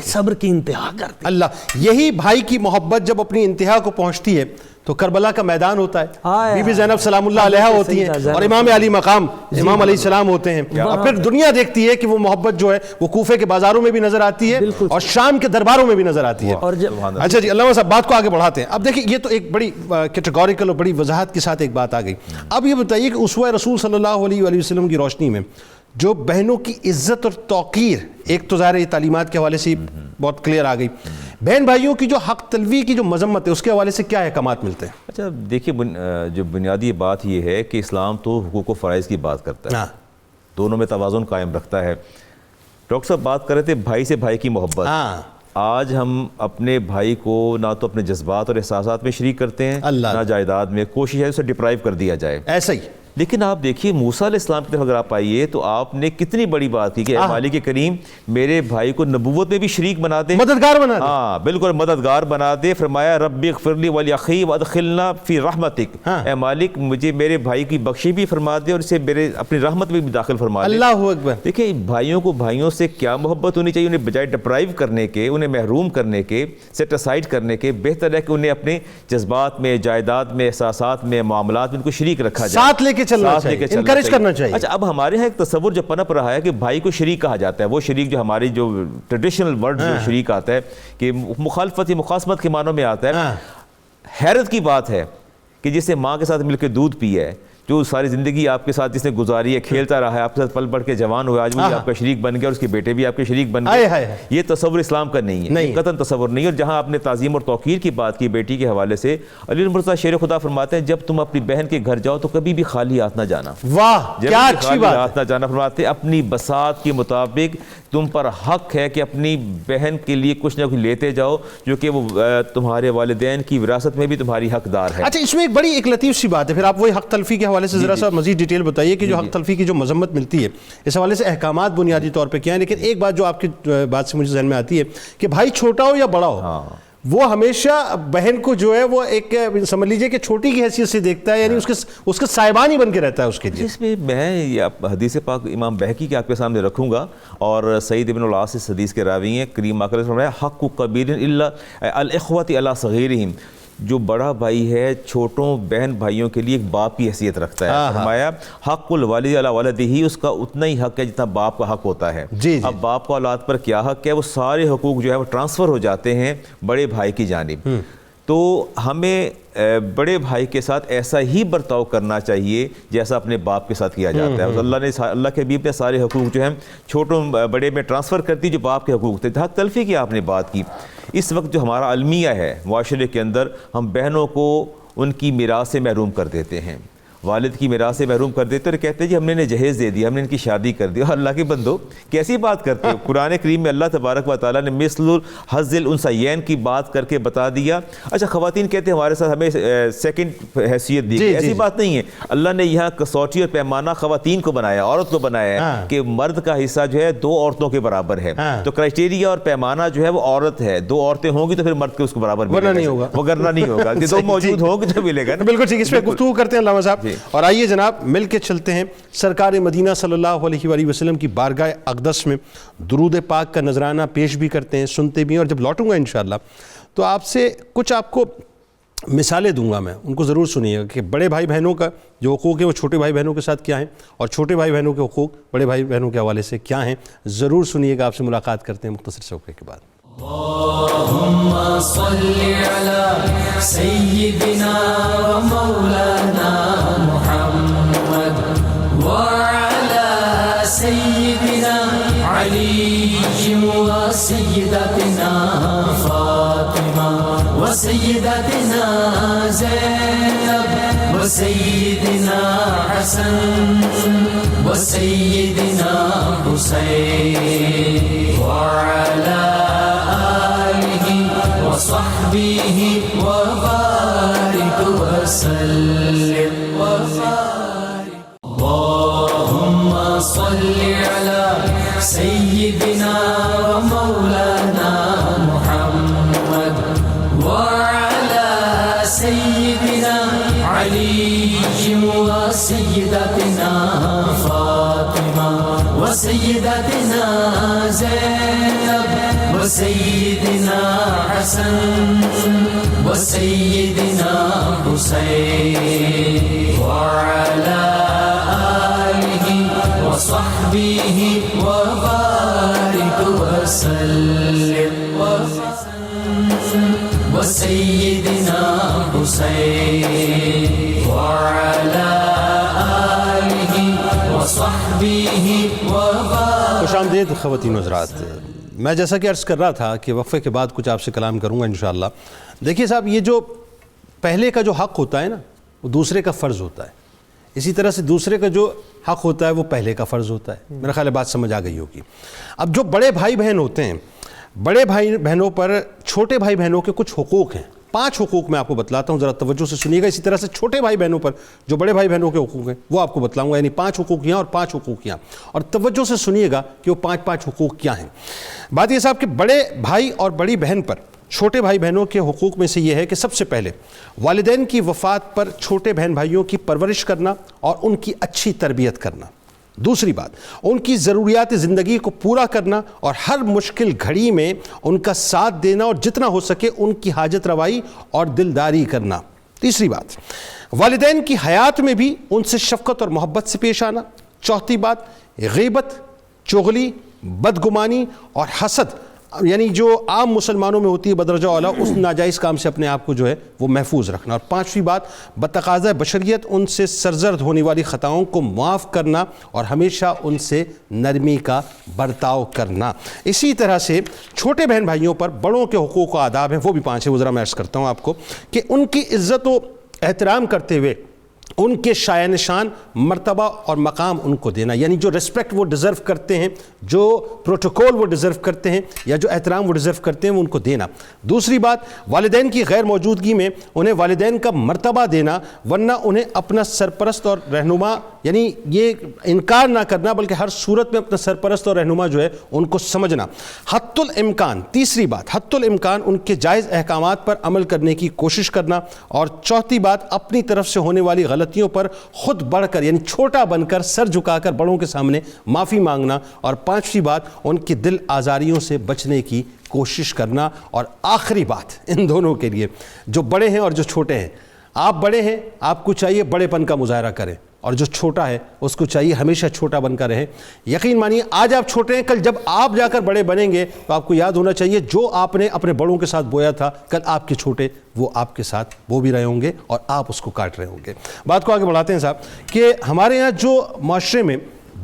صبر کی انتہا کر دی. یہی بھائی کی محبت جب اپنی انتہا کو پہنچتی ہے تو کربلا کا میدان ہوتا ہے. بی بی زینب سلام اللہ علیہا ہوتی ہیں اور امام علی مقام امام علیہ السلام ہوتے ہیں. اور پھر دنیا دیکھتی ہے کہ وہ محبت جو ہے وہ کوفے کے بازاروں میں بھی نظر آتی ہے اور شام کے درباروں میں بھی نظر آتی ہے. اچھا جی, علامہ صاحب بات کو آگے بڑھاتے ہیں. اب دیکھیں یہ تو ایک بڑی کیٹیگوریکل اور بڑی وضاحت کے ساتھ ایک بات آ گئی. اب یہ بتائیے کہ اسوہ رسول صلی اللہ علیہ وآلہ وسلم کی روشنی میں جو بہنوں کی عزت اور توقیر, ایک تو ظاہر تعلیمات کے حوالے سے بہت کلیئر آ گئی, بہن بھائیوں کی جو حق تلوی کی جو مذمت ہے اس کے حوالے سے کیا احکامات ملتے ہیں؟ اچھا دیکھیے, جو بنیادی بات یہ ہے کہ اسلام تو حقوق و فرائض کی بات کرتا ہے, دونوں میں توازن قائم رکھتا ہے. ڈاکٹر صاحب بات کر رہے تھے بھائی سے بھائی کی محبت. آج ہم اپنے بھائی کو نہ تو اپنے جذبات اور احساسات میں شریک کرتے ہیں, نہ جائیداد میں. کوشش ہے اسے ڈپرائیو کر دیا جائے. ایسا ہی. لیکن آپ دیکھیے موسیٰ علیہ السلام کی طرف اگر آپ آئیے تو آپ نے کتنی بڑی بات کی کہ اے مالک کریم میرے بھائی کو نبوت میں بھی شریک بنا دے, مددگار بنا دے. بالکل مددگار بنا دے. فرمایا رب اغفر لی ولاخی وادخلنا فی رحمتک, اے مالک مجھے میرے بھائی کی بخشی بھی فرما دے اور اسے میرے اپنی رحمت میں بھی داخل فرما دے. اللہ اکبر. دیکھیں بھائیوں کو بھائیوں سے کیا محبت ہونی چاہیے. انہیں بجائے ڈپرائیو کرنے کے, انہیں محروم کرنے کے, سیٹ اسائڈ کرنے کے, بہتر ہے کہ انہیں اپنے جذبات میں, جائیداد میں, احساسات میں, معاملات میں ان کو شریک رکھا جائے, ساتھ لے کے چلنا چاہیے, انکریج کرنا چاہیے. اچھا اب ہمارے یہاں ایک تصور جو پنپ رہا ہے کہ بھائی کو شریک کہا جاتا ہے. وہ شریک جو ہماری جو ٹریڈیشنل ورڈ جو شریک آتا ہے کہ مخالفت یا مخاصمت کے معنوں میں آتا ہے. حیرت کی بات ہے کہ جسے ماں کے ساتھ مل کے دودھ پیا ہے, جو ساری زندگی آپ کے ساتھ جس نے گزاری ہے, کھیلتا رہا ہے آپ کے ساتھ, پل بڑھ کے جوان ہوا, آج بھی آپ کا شریک بن گیا اور اس کے بیٹے بھی آپ کے شریک بن گئے. یہ تصور اسلام کا نہیں ہے, قطعاً تصور نہیں. اور جہاں آپ نے تعظیم اور توقیر کی بات کی بیٹی کے حوالے سے, علی مرتضیٰ شیر خدا فرماتے ہیں جب تم اپنی بہن کے گھر جاؤ تو کبھی بھی خالی ہاتھ نہ جانا. واہ کیا اچھی بات. ہاتھ نہ جانا فرماتے ہیں. اپنی بساط کے مطابق تم پر حق ہے کہ اپنی بہن کے لیے کچھ نہ کچھ لیتے جاؤ, جو کہ وہ تمہارے والدین کی وراثت میں بھی تمہاری حقدار ہے. اچھا اس میں ایک بڑی ایک لطیف سی بات ہے, پھر آپ وہی حق تلفی کے حوالے سے ذرا سا مزید ڈیٹیل بتائیے کہ جو حق تلفی کی جو مذمت ملتی ہے اس حوالے سے احکامات بنیادی طور پہ کیا ہیں. لیکن ایک بات جو آپ کی بات سے مجھے ذہن میں آتی ہے کہ بھائی چھوٹا ہو یا بڑا ہو, وہ ہمیشہ بہن کو جو ہے وہ ایک سمجھ لیجئے کہ چھوٹی کی حیثیت سے دیکھتا ہے, یعنی اس کا صاحبان ہی بن کے رہتا ہے اس کے لیے. اس میں میں حدیث پاک امام بہقی کے آپ کے سامنے رکھوں گا, اور سعید ابن العاص اس حدیث کے راوی ہیں. کریم آقا نے فرمایا حق کبیر الا الاخوۃ علی صغیرہم, جو بڑا بھائی ہے چھوٹوں بہن بھائیوں کے لیے ایک باپ کی حیثیت رکھتا ہے. فرمایا حق الوالد علی ولدہ, اس کا اتنا ہی حق ہے جتنا باپ کا حق ہوتا ہے. اب باپ کا اولاد پر کیا حق ہے, وہ سارے حقوق جو ہے وہ ٹرانسفر ہو جاتے ہیں بڑے بھائی کی جانب. تو ہمیں بڑے بھائی کے ساتھ ایسا ہی برتاؤ کرنا چاہیے جیسا اپنے باپ کے ساتھ کیا جاتا ہے. اللہ کے حبیب نے سارے حقوق جو ہیں چھوٹوں بڑے میں ٹرانسفر کر دی جو باپ کے حقوق تھے. حق تلفی کی آپ نے بات کی. اس وقت جو ہمارا المیہ ہے معاشرے کے اندر, ہم بہنوں کو ان کی میراث سے محروم کر دیتے ہیں, والد کی میراث سے محروم کر دیتے اور کہتے ہیں جی ہم نے انہیں جہیز دے دیا, ہم نے ان کی شادی کر دی. اور اللہ کے بندو کیسی بات کرتے ہو. قرآن کریم میں اللہ تبارک و تعالیٰ نے مثل الحظ الانثیین کی بات کر کے بتا دیا. اچھا خواتین کہتے ہیں ہمارے ساتھ ہمیں سیکنڈ حیثیت دی, ایسی بات نہیں ہے. اللہ نے یہاں کسوٹی اور پیمانہ خواتین کو بنایا, عورت کو بنایا ہے کہ مرد کا حصہ جو ہے 2 عورتوں کے برابر ہے. تو کرائٹیریا اور پیمانہ جو ہے وہ عورت ہے, 2 عورتیں ہوں گی تو پھر مرد کے اس کو برابر نہیں ہوگا, وہ کرنا نہیں ہوگا, 2 موجود ہوں گے تو ملے گا. بالکل ٹھیک, اس پہ گفتگو کرتے ہیں علامہ صاحب. اور آئیے جناب مل کے چلتے ہیں سرکار مدینہ صلی اللہ علیہ وآلہ وسلم کی بارگاہ اقدس میں درود پاک کا نذرانہ پیش بھی کرتے ہیں, سنتے بھی ہیں. اور جب لوٹوں گا انشاءاللہ تو آپ سے کچھ آپ کو مثالیں دوں گا, میں ان کو ضرور سنیے گا کہ بڑے بھائی بہنوں کا جو حقوق ہے وہ چھوٹے بھائی بہنوں کے ساتھ کیا ہیں, اور چھوٹے بھائی بہنوں کے حقوق بڑے بھائی بہنوں کے حوالے سے کیا ہیں. ضرور سنیے گا. آپ سے ملاقات کرتے ہیں مختصر سے وقفے کے بعد. اللهم صل على سيدنا ومولانا محمد وعلى سيدنا علي وسيدتنا فاطمة وسيدتنا زينب وسيدنا حسن وسيدنا حسين وعلى آله وصحبه وبارك وسلم وبارك. اللهم صل على سيدنا ومولانا محمد وعلى سيدنا علي وسيدتنا فاطمة وسيدتنا زينب وسيدنا حسن وسيدنا حسين وعلى آله وصحبه وبارك وسلم وسيدنا حسين وعلى آله وصحبه وبارك. خوش آمدید خواتین و حضرات. میں جیسا کہ عرض کر رہا تھا کہ وقفے کے بعد کچھ آپ سے کلام کروں گا انشاءاللہ. دیکھیے صاحب، یہ جو پہلے کا جو حق ہوتا ہے نا، وہ دوسرے کا فرض ہوتا ہے. اسی طرح سے دوسرے کا جو حق ہوتا ہے وہ پہلے کا فرض ہوتا ہے. میرا خیال ہے بات سمجھ آ گئی ہوگی. اب جو بڑے بھائی بہن ہوتے ہیں، بڑے بھائی بہنوں پر چھوٹے بھائی بہنوں کے کچھ حقوق ہیں. 5 حقوق میں آپ کو بتلاتا ہوں، ذرا توجہ سے سنیے گا. اسی طرح سے چھوٹے بھائی بہنوں پر جو بڑے بھائی بہنوں کے حقوق ہیں وہ آپ کو بتلاؤں گا. یعنی 5 حقوق یہاں اور 5 حقوق یہاں، اور توجہ سے سنیے گا کہ وہ 5 حقوق کیا ہیں. بات یہ صاحب کہ بڑے بھائی اور بڑی بہن پر چھوٹے بھائی بہنوں کے حقوق میں سے یہ ہے کہ سب سے پہلے والدین کی وفات پر چھوٹے بہن بھائیوں کی پرورش کرنا اور ان کی اچھی تربیت کرنا. دوسری بات، ان کی ضروریات زندگی کو پورا کرنا اور ہر مشکل گھڑی میں ان کا ساتھ دینا اور جتنا ہو سکے ان کی حاجت روائی اور دلداری کرنا. تیسری بات، والدین کی حیات میں بھی ان سے شفقت اور محبت سے پیش آنا. چوتھی بات، غیبت، چغلی، بدگمانی اور حسد، یعنی جو عام مسلمانوں میں ہوتی ہے بدرجہ اولا، اس ناجائز کام سے اپنے آپ کو جو ہے وہ محفوظ رکھنا. اور 5ویں بات، بتقاضۂ بشریت ان سے سرزد ہونے والی خطاؤں کو معاف کرنا اور ہمیشہ ان سے نرمی کا برتاؤ کرنا. اسی طرح سے چھوٹے بہن بھائیوں پر بڑوں کے حقوق و آداب ہیں، وہ بھی 5 ہیں. وہ ذرا میں عرض کرتا ہوں آپ کو کہ ان کی عزت و احترام کرتے ہوئے ان کے شایع نشان، مرتبہ اور مقام ان کو دینا. یعنی جو ریسپیکٹ وہ ڈیزرو کرتے ہیں، جو پروٹوکول وہ ڈیزرو کرتے ہیں، یا جو احترام وہ ڈیزرو کرتے ہیں، وہ ان کو دینا. دوسری بات، والدین کی غیر موجودگی میں انہیں والدین کا مرتبہ دینا، ورنہ انہیں اپنا سرپرست اور رہنما، یعنی یہ انکار نہ کرنا بلکہ ہر صورت میں اپنا سرپرست اور رہنما جو ہے ان کو سمجھنا. حتی الامکان، تیسری بات، حتی الامکان ان کے جائز احکامات پر عمل کرنے کی کوشش کرنا. اور چوتھی بات، اپنی طرف سے ہونے والی غلطیوں پر خود بڑھ کر، یعنی چھوٹا بن کر، سر جھکا کر بڑوں کے سامنے معافی مانگنا. اور 5ویں بات، ان کی دل آزاریوں سے بچنے کی کوشش کرنا. اور آخری بات ان دونوں کے لیے، جو بڑے ہیں اور جو چھوٹے ہیں، آپ بڑے ہیں، آپ کو چاہیے بڑے پن کا مظاہرہ کریں، اور جو چھوٹا ہے اس کو چاہیے ہمیشہ چھوٹا بن کر رہیں. یقین مانیے آج آپ چھوٹے ہیں، کل جب آپ جا کر بڑے بنیں گے تو آپ کو یاد ہونا چاہیے جو آپ نے اپنے بڑوں کے ساتھ بویا تھا، کل آپ کے چھوٹے وہ آپ کے ساتھ بو بھی رہے ہوں گے اور آپ اس کو کاٹ رہے ہوں گے. بات کو آگے بڑھاتے ہیں صاحب کہ ہمارے یہاں جو معاشرے میں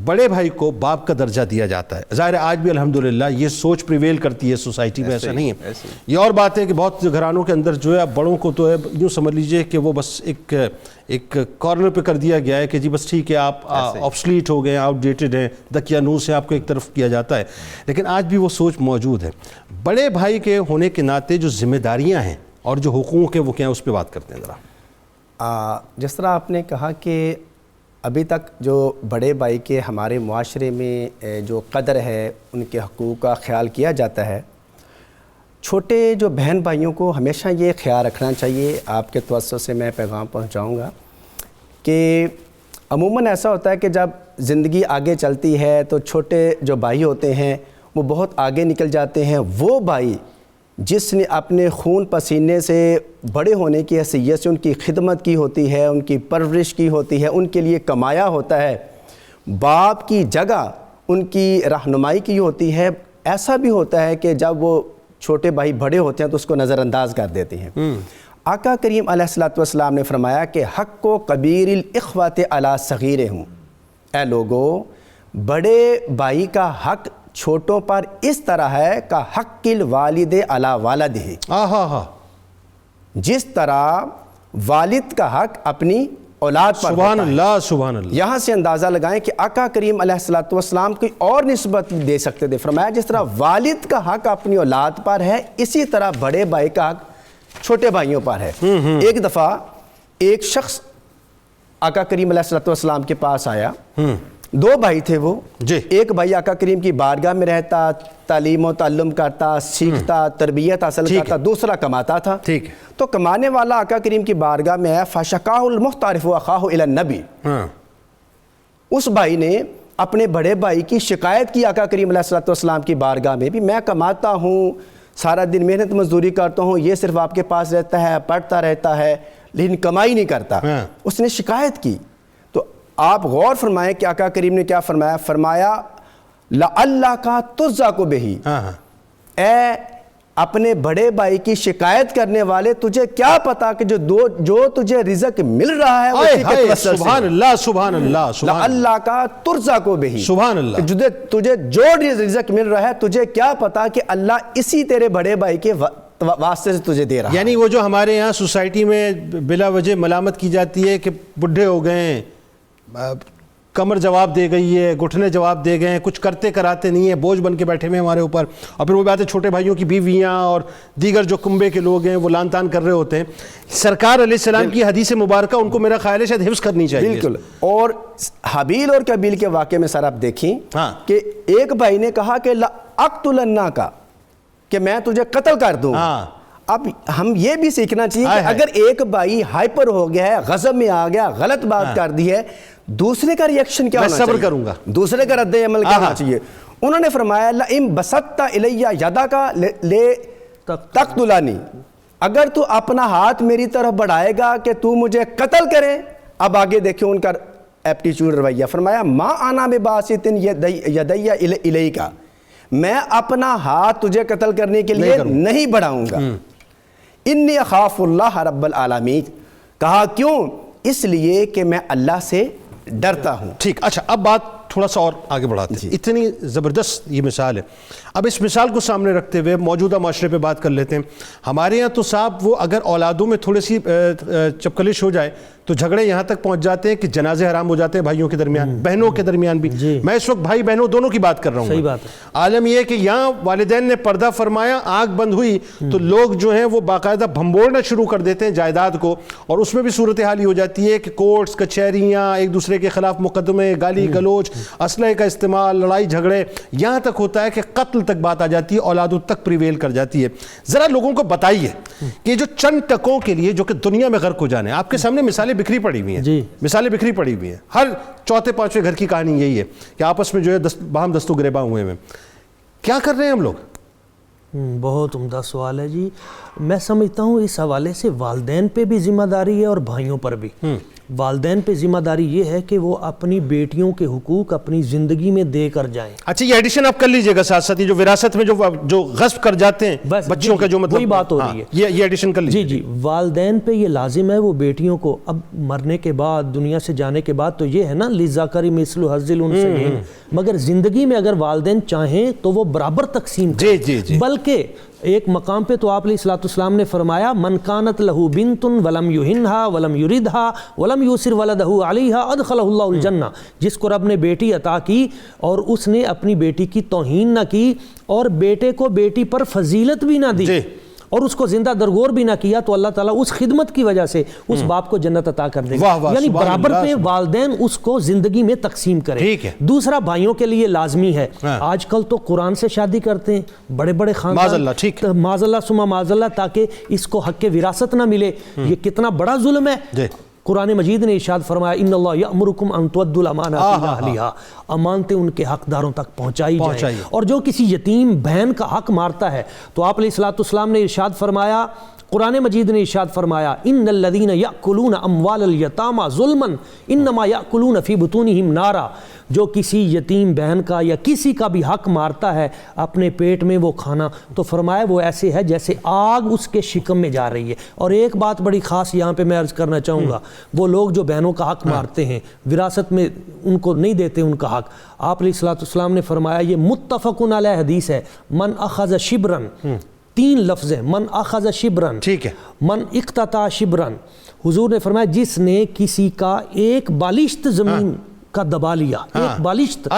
بڑے بھائی کو باپ کا درجہ دیا جاتا ہے، ظاہر ہے آج بھی الحمدللہ یہ سوچ پریویل کرتی ہے سوسائٹی میں، ایسا نہیں ہے. یہ اور بات ہے کہ بہت گھرانوں کے اندر جو ہے بڑوں کو تو ہے یوں سمجھ لیجئے کہ وہ بس ایک کارنر پہ کر دیا گیا ہے کہ جی بس ٹھیک ہے آپ آبسلیٹ ہو گئے ہیں، آؤٹ ڈیٹڈ ہیں، دقیانوس سے آپ کو ایک طرف کیا جاتا ہے. لیکن آج بھی وہ سوچ موجود ہے. بڑے بھائی کے ہونے کے ناطے جو ذمہ داریاں ہیں اور جو حقوق ہیں وہ کیا ہیں، اس پہ بات کرتے ہیں ذرا. جس طرح آپ نے کہا کہ ابھی تک جو بڑے بھائی کے ہمارے معاشرے میں جو قدر ہے، ان کے حقوق کا خیال کیا جاتا ہے، چھوٹے جو بہن بھائیوں کو ہمیشہ یہ خیال رکھنا چاہیے. آپ کے توسط سے میں پیغام پہنچاؤں گا کہ عموماً ایسا ہوتا ہے کہ جب زندگی آگے چلتی ہے تو چھوٹے جو بھائی ہوتے ہیں وہ بہت آگے نکل جاتے ہیں. وہ بھائی جس نے اپنے خون پسینے سے بڑے ہونے کی حیثیت سے ان کی خدمت کی ہوتی ہے، ان کی پرورش کی ہوتی ہے، ان کے لیے کمایا ہوتا ہے، باپ کی جگہ ان کی رہنمائی کی ہوتی ہے. ایسا بھی ہوتا ہے کہ جب وہ چھوٹے بھائی بڑے ہوتے ہیں تو اس کو نظر انداز کر دیتے ہیں. آقا کریم علیہ الصلوۃ والسلام نے فرمایا کہ حق و کبیر الاخوۃ علی صغیرہم، اے لوگو بڑے بھائی کا حق چھوٹوں پر اس طرح ہے کہ حق الوالد علی والدہ، جس طرح والد کا حق اپنی اولاد پر. سبحان اللہ سبحان اللہ. یہاں سے اندازہ لگائیں کہ آقا کریم علیہ الصلوۃ والسلام کوئی اور نسبت دے سکتے تھے. فرمایا جس طرح والد کا حق اپنی اولاد پر ہے اسی طرح بڑے بھائی کا حق چھوٹے بھائیوں پر ہے. ایک دفعہ ایک شخص آقا کریم علیہ الصلوۃ والسلام کے پاس آیا. 2 بھائی تھے وہ. ایک بھائی آقا کریم کی بارگاہ میں رہتا، تعلیم و تعلم کرتا، سیکھتا، تربیت حاصل کرتا، دوسرا کماتا تھا. تو کمانے والا آقا کریم کی بارگاہ میں آیا، فشکاہ المختارف اخاہ الی النبی. اس بھائی نے اپنے بڑے بھائی کی شکایت کی آقا کریم علیہ الصلوۃ والسلام کی بارگاہ میں بھی، میں کماتا ہوں، سارا دن محنت مزدوری کرتا ہوں، یہ صرف آپ کے پاس رہتا ہے، پڑھتا رہتا ہے لیکن کمائی نہیں کرتا. اس نے شکایت کی. تو آپ غور فرمائیں کہ آقا کریم نے کیا فرمایا. فرمایا لَعَلَّكَ تُرْزَقُ بِهِ، اے اپنے بڑے بھائی کی شکایت کرنے والے، تجھے کیا پتا کہ جو تجھے رزق مل رہا ہے اسی کے توسل سے. سبحان اللہ سبحان اللہ. لَعَلَّكَ تُرْزَقُ بِهِ، سبحان اللہ. تجھے جو رزق مل رہا ہے تجھے کیا پتا کہ اللہ اسی تیرے بڑے بھائی کے واسطے سے تجھے دے رہا ہے. یعنی وہ جو ہمارے یہاں سوسائٹی میں بلا وجہ ملامت کی جاتی ہے کہ بڈھے ہو گئے ہیں، کمر جواب دے گئی ہے، گھٹنے جواب دے گئے ہیں، کچھ کرتے کراتے نہیں ہیں، بوجھ بن کے بیٹھے ہوئے ہیں ہمارے اوپر. اور پھر وہ بات ہے چھوٹے بھائیوں کی بیویاں اور دیگر جو کنبے کے لوگ ہیں وہ لان تان کر رہے ہوتے ہیں. سرکار علیہ السلام کی حدیث مبارکہ ان کو میرا خیال ہے شاید حفظ کرنی چاہیے. بالکل. اور حابیل اور قابیل کے واقعے میں سر آپ دیکھیں کہ ایک بھائی نے کہا کہ لَأَقْتُلَنَّكَ، کہ میں تجھے قتل کر دوں. اب ہم یہ بھی سیکھنا چاہیے کہ اگر ایک بھائی ہائپر ہو گیا ہے، غضب میں آ گیا، غلط بات کر دی ہے، دوسرے کا ریئیکشن کیا ہونا چاہیے؟ میں صبر کروں گا. دوسرے کا رد عمل کیا ہونا چاہیے؟ انہوں نے فرمایا لَإِن بَسَطْتَ إِلَيَّ يَدَكَ لِتَقْتُلَنِي، اگر تو اپنا ہاتھ میری طرف بڑھائے گا کہ تو مجھے قتل کرے. اب آگے دیکھیں ان کا ایپٹیچیوڈ رویہ. فرمایا مَا أَنَا بِبَاسِطٍ يَدَيَّ إِلَيْكَ، میں اپنا ہاتھ تجھے قتل کرنے کے لیے نہیں بڑھاؤں گا. انی اخاف اللہ رب العالمین، کہا کیوں؟ اس لیے کہ میں اللہ سے ڈرتا ہوں. ٹھیک. اچھا اب بات تھوڑا سا اور آگے بڑھاتے ہیں. اتنی زبردست یہ مثال ہے. اب اس مثال کو سامنے رکھتے ہوئے موجودہ معاشرے پہ بات کر لیتے ہیں. ہمارے یہاں تو صاحب وہ اگر اولادوں میں تھوڑی سی چپکلش ہو جائے تو جھگڑے یہاں تک پہنچ جاتے ہیں کہ جنازے حرام ہو جاتے ہیں بھائیوں کے درمیان، بہنوں کے درمیان بھی. میں اس وقت بھائی بہنوں دونوں کی بات کر رہا ہوں. صحیح بات ہے. عالم یہ ہے کہ یہاں والدین نے پردہ فرمایا، آنکھ بند ہوئی تو لوگ جو ہیں وہ باقاعدہ بھمبوڑنا شروع کر دیتے ہیں جائیداد کو، اور اس میں بھی صورتحال یہ ہو جاتی ہے کہ کورٹس کچہریاں، ایک دوسرے کے خلاف مقدمے، گالی گلوچ، اسلحے کا استعمال، لڑائی جھگڑے، یہاں تک ہوتا ہے کہ قتل تک بات آ جاتی ہے، اولادوں تک پریویل کر جاتی ہے. ذرا لوگوں کو بتائیے کہ جو چند ٹکوں کے لیے جو کہ دنیا میں غرق ہو جانے، آپ کے سامنے مثالیں بکھری پڑی ہوئی ہیں، مثالیں بکھری پڑی ہوئی ہیں. ہر چوتھے پانچویں گھر کی کہانی یہی ہے کہ آپس میں جو ہے باہم دست و گریباں ہوئے ہیں. کیا کر رہے ہیں ہم لوگ؟ بہت عمدہ سوال ہے جی. میں سمجھتا ہوں اس حوالے سے والدین پہ بھی ذمہ داری ہے اور بھائیوں پر بھی. والدین پہ ذمہ داری یہ ہے کہ وہ اپنی بیٹیوں کے حقوق اپنی زندگی میں دے کر جائیں. اچھا یہ ایڈیشن آپ کر لیجئے گا ساتھ ساتھ، جو وراثت میں جو غصب کر جاتے ہیں بچوں کا، جو مطلب وہی بات ہو رہی ہے، یہ ایڈیشن کر لیجئے. جی والدین پہ یہ لازم ہے وہ بیٹیوں کو اب مرنے کے بعد، دنیا سے جانے کے بعد تو یہ ہے نا لِلذَّكَرِ مِثْلُ حَظِّ الْأُنثَيَيْنِ، مگر زندگی میں اگر والدین چاہیں تو وہ برابر تقسیم کریں. بلکہ ایک مقام پہ تو آپ علیہ الصلوۃ والسلام نے فرمایا من کانت لہ بنت ولم یہنھا ولم یردھا ولم یوسر ولدہ علیہا ادخلہ اللہ الجنہ، جس کو رب نے بیٹی عطا کی اور اس نے اپنی بیٹی کی توہین نہ کی اور بیٹے کو بیٹی پر فضیلت بھی نہ دی اور اس کو زندہ درگور بھی نہ کیا، تو اللہ تعالیٰ اس خدمت کی وجہ سے اس باپ کو جنت عطا کر دے گا. یعنی برابر پہ والدین اس کو زندگی میں تقسیم کریں. دوسرا بھائیوں کے لیے لازمی ہے. آج کل تو قرآن سے شادی کرتے ہیں بڑے بڑے خاندان، معاذ اللہ ثم معاذ اللہ، تاکہ اس کو حق وراثت نہ ملے. یہ کتنا بڑا ظلم ہے. قرآن مجید نے ارشاد فرمایا ان اللہ یأمرکم ان تؤدوا الامانات الی اہلھا، امانتیں ان کے حقداروں تک پہنچائی جائیں. اور جو کسی یتیم بہن کا حق مارتا ہے تو آپ علیہ الصلوۃ والسلام نے ارشاد فرمایا قرآن مجید نے ارشاد فرمایا ان الذین یأکلون اموال الیتامی ظلما انما یأکلون فی بطونہم نارا، جو کسی یتیم بہن کا یا کسی کا بھی حق مارتا ہے اپنے پیٹ میں وہ کھانا، تو فرمایا وہ ایسے ہے جیسے آگ اس کے شکم میں جا رہی ہے۔ اور ایک بات بڑی خاص یہاں پہ میں عرض کرنا چاہوں گا، وہ لوگ جو بہنوں کا حق مارتے ہیں، وراثت میں ان کو نہیں دیتے ان کا حق، آپ علیہ السلام نے فرمایا، یہ متفق علیہ حدیث ہے، من اخذ شبرن، 3 لفظ ہیں، من اخذ شبرن، ٹھیک ہے، من اقتطع شبرن، حضور نے فرمایا جس نے کسی کا ایک بالشت زمین کا دبا لیا، ایک بالشت،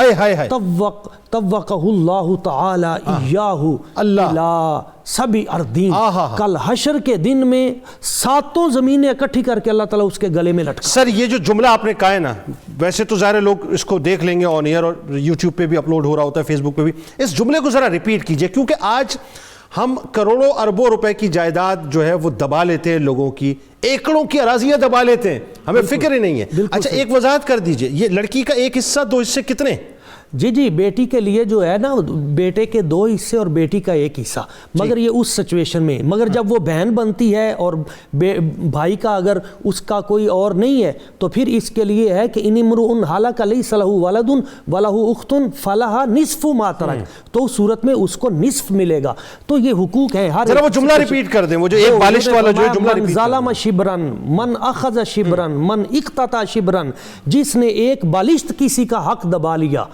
طوقہ اللہ تعالی ایاہ الی سبع اردین، کل حشر کے دن میں 7 زمینیں اکٹھی کر کے اللہ تعالیٰ اس کے گلے میں لٹکا۔ سر یہ جو جملہ آپ نے کہا ہے نا، ویسے تو ظاہر لوگ اس کو دیکھ لیں گے آن ایئر، اور یوٹیوب پہ بھی اپلوڈ ہو رہا ہوتا ہے، فیس بک پہ بھی، اس جملے کو ذرا ریپیٹ کیجئے، کیونکہ آج ہم کروڑوں اربوں روپے کی جائیداد جو ہے وہ دبا لیتے ہیں، لوگوں کی ایکڑوں کی اراضیاں دبا لیتے ہیں، ہمیں فکر ہی نہیں ہے۔ اچھا ایک وضاحت کر دیجئے، یہ لڑکی کا ایک حصہ 2 حصے کتنے؟ جی بیٹی کے لیے جو ہے نا، بیٹے کے 2 حصے اور بیٹی کا 1 حصہ، مگر یہ اس سچویشن میں، مگر جب وہ بہن بنتی ہے اور بھائی کا اگر اس کا کوئی اور نہیں ہے تو پھر اس کے لیے ہے کہ ان امرؤ ہلک لیس لہ ولد ولہ اخت فلہا نصف ما ترک، تو اس صورت میں اس کو نصف ملے گا۔ تو یہ حقوق ہیں ہر، ذرا وہ جملہ ریپیٹ کر دیں، وہ جو ایک بالشت والا جو جملہ ریپیٹ من ظلم شبرن من اخذ شبرن من اقتطع شبرن، جس نے ایک بالشت کسی کا حق دبا لیا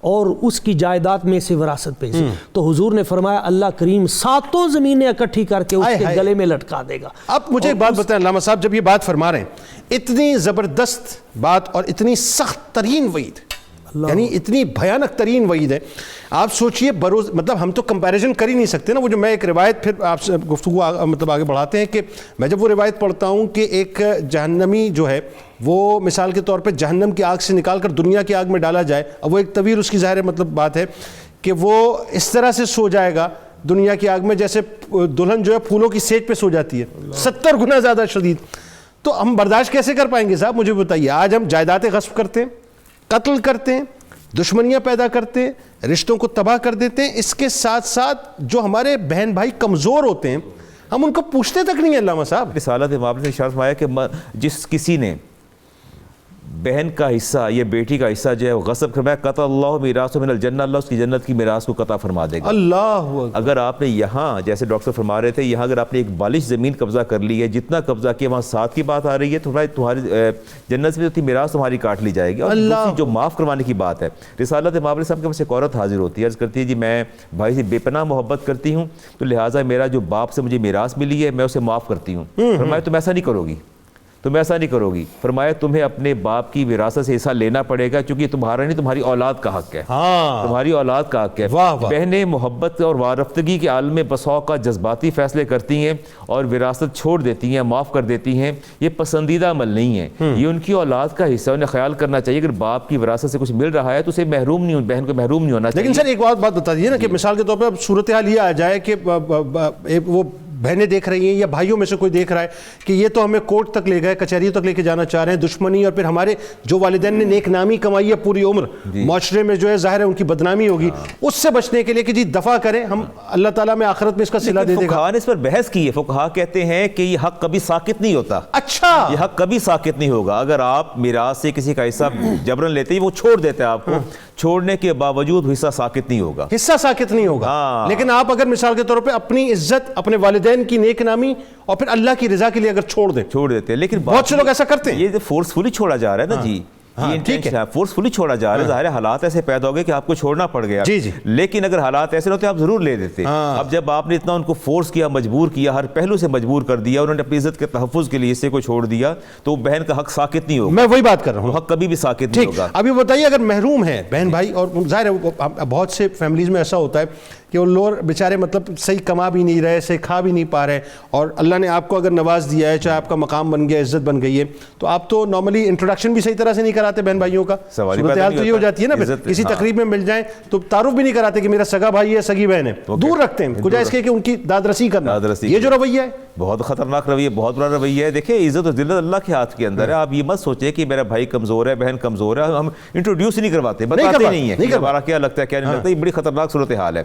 اور اس کی جائیداد میں سے وراثت پہ، تو حضور نے فرمایا اللہ کریم 7 زمینیں اکٹھی کر کے اس کے گلے میں لٹکا دے گا۔ اب مجھے ایک بات بتائیں علامہ صاحب، جب یہ بات فرما رہے ہیں، اتنی زبردست بات اور اتنی سخت ترین وعید، یعنی اتنی بھیانک ترین وعید ہے، آپ سوچئے بروز، مطلب ہم تو کمپیریزن کر ہی نہیں سکتے نا۔ وہ جو میں ایک روایت پھر آپ سے گفتگو مطلب آگے بڑھاتے ہیں، کہ میں جب وہ روایت پڑھتا ہوں کہ ایک جہنمی جو ہے وہ مثال کے طور پہ جہنم کی آگ سے نکال کر دنیا کی آگ میں ڈالا جائے، اب وہ ایک طویل اس کی ظاہر مطلب بات ہے کہ وہ اس طرح سے سو جائے گا دنیا کی آگ میں جیسے دلہن جو ہے پھولوں کی سیج پہ سو جاتی ہے، 70 گنا زیادہ شدید۔ تو ہم برداشت کیسے کر پائیں گے صاحب، مجھے بتائیے۔ آج ہم جائیدادیں غصب کرتے ہیں، قتل کرتے ہیں، دشمنیاں پیدا کرتے ہیں، رشتوں کو تباہ کر دیتے ہیں، اس کے ساتھ ساتھ جو ہمارے بہن بھائی کمزور ہوتے ہیں ہم ان کو پوچھتے تک نہیں ہیں۔ علامہ صاحب رسالت امام نے ارشاد فرمایا کہ جس کسی نے بہن کا حصہ یا بیٹی کا حصہ جو ہے وہ غصب فرمایا، قطع اللہ میراثہ من الجنہ، اللہ اس کی جنت کی میراث کو قطع فرما دے گا۔ اللہ اگر آپ نے یہاں جیسے ڈاکٹر فرما رہے تھے، یہاں اگر آپ نے ایک بالش زمین قبضہ کر لی ہے، جتنا قبضہ کیا وہاں 7 کی بات آ رہی ہے، تمہاری جنت میں میراث تمہاری کاٹ لی جائے گی۔ اور دوسری جو معاف کروانے کی بات ہے، رسالت امام صاحب کے پاس ایک عورت حاضر ہوتی ہے، عرض کرتی ہے جی میں بھائی سے بے پناہ محبت کرتی ہوں، تو لہٰذا میرا جو باپ سے مجھے میراث ملی ہے میں اسے معاف کرتی ہوں۔ فرمایا تم ایسا نہیں کرو گی، تم ایسا نہیں کرو گی، فرمایا تمہیں اپنے باپ کی وراثت سے حصہ لینا پڑے گا، کیونکہ یہ تمہارا نہیں تمہاری اولاد کا حق ہے، تمہاری اولاد کا حق ہے۔ بہنیں محبت اور وارفتگی کے عالم میں بسا اوقات جذباتی فیصلے کرتی ہیں اور وراثت چھوڑ دیتی ہیں، معاف کر دیتی ہیں، یہ پسندیدہ عمل نہیں ہے، یہ ان کی اولاد کا حصہ، انہیں خیال کرنا چاہیے اگر باپ کی وراثت سے کچھ مل رہا ہے تو اسے محروم نہیں، بہن کو محروم نہیں ہونا چاہیے۔ لیکن سر ایک بات بتا دیجیے نا کہ مثال کے طور پہ اب صورتحال یہ آ جائے کہ وہ بہنیں دیکھ رہی ہیں یا بھائیوں میں سے کوئی دیکھ رہا ہے کہ یہ تو ہمیں کورٹ تک لے گئے، کچہریوں تک لے کے جانا چاہ رہے ہیں، دشمنی، اور پھر ہمارے جو والدین نے نیک نامی کمائی ہے پوری عمر، معاشرے میں جو ہے ظاہر ہے ان کی بدنامی ہوگی، اس سے بچنے کے لیے کہ جی دفع کریں، ہم اللہ تعالیٰ میں آخرت میں اس کا صلہ دے دے گا۔ فقہاء نے اس پر بحث کی ہے، فقہاء کہتے ہیں کہ یہ حق کبھی ساقط نہیں ہوتا۔ اچھا، یہ حق کبھی ساقط نہیں ہوگا، اگر آپ میراث سے کسی کا حصہ جبرن لیتے ہیں وہ چھوڑ دیتے ہیں آپ کو، چھوڑنے کے باوجود حصہ ساقط نہیں ہوگا، حصہ ساقط نہیں ہوگا۔ لیکن آپ اگر مثال کے طور پہ اپنی عزت، اپنے والدین کی نیک نامی اور پھر اللہ کی رضا کے لیے اگر چھوڑ دیتے ہیں، لیکن بہت سے لوگ ایسا کرتے ہیں، یہ فورسفلی چھوڑا جا رہا ہے نا جی، فورسفلی چھوڑا جا رہا ہے، ظاہر حالات ایسے پیدا ہو گئے کہ آپ کو چھوڑنا پڑ گیا، لیکن اگر حالات ایسے ہوتے آپ ضرور لے دیتے۔ اب جب آپ نے اتنا ان کو فورس کیا، مجبور کیا، ہر پہلو سے مجبور کر دیا، انہوں نے اپنی عزت کے تحفظ کے لیے اسے کو چھوڑ دیا، تو بہن کا حق ساقط نہیں ہوگا۔ میں وہی بات کر رہا ہوں، حق کبھی بھی ساقط نہیں ہوگا۔ ابھی بتائیے اگر محروم ہے بہن بھائی، اور ظاہر ہے بہت سے فیملیز میں ایسا ہوتا ہے کہ وہ لوگ بیچارے مطلب صحیح کما بھی نہیں رہے، صحیح کھا بھی نہیں پا رہے، اور اللہ نے آپ کو اگر نواز دیا ہے، چاہے آپ کا مقام بن گیا، عزت بن گئی ہے، تو آپ تو نارملی انٹروڈکشن بھی صحیح طرح سے نہیں کراتے بہن بھائیوں کا، صورتحال تو یہ ہو جاتی ہے نا، کسی تقریب میں مل جائیں تو تعارف بھی نہیں کراتے کہ میرا سگا بھائی ہے، سگی بہن ہے، دور رکھتے ہیں، کجا اس کے کہ ان کی داد رسی کرنا، یہ جو رویہ ہے بہت خطرناک رویہ، بہت بڑا رویہ ہے. دیکھیں عزت و ذلت اللہ کے ہاتھ کے اندر ہے. آپ یہ مت سوچیں کہ میرا بھائی کمزور ہے، بہن کمزور ہے، ہم انٹروڈیوس نہیں کرواتے، بتاتے نہیں ہیں ہمارا کیا لگتا ہے کیا نہیں لگتا. یہ بڑی خطرناک صورتحال ہے.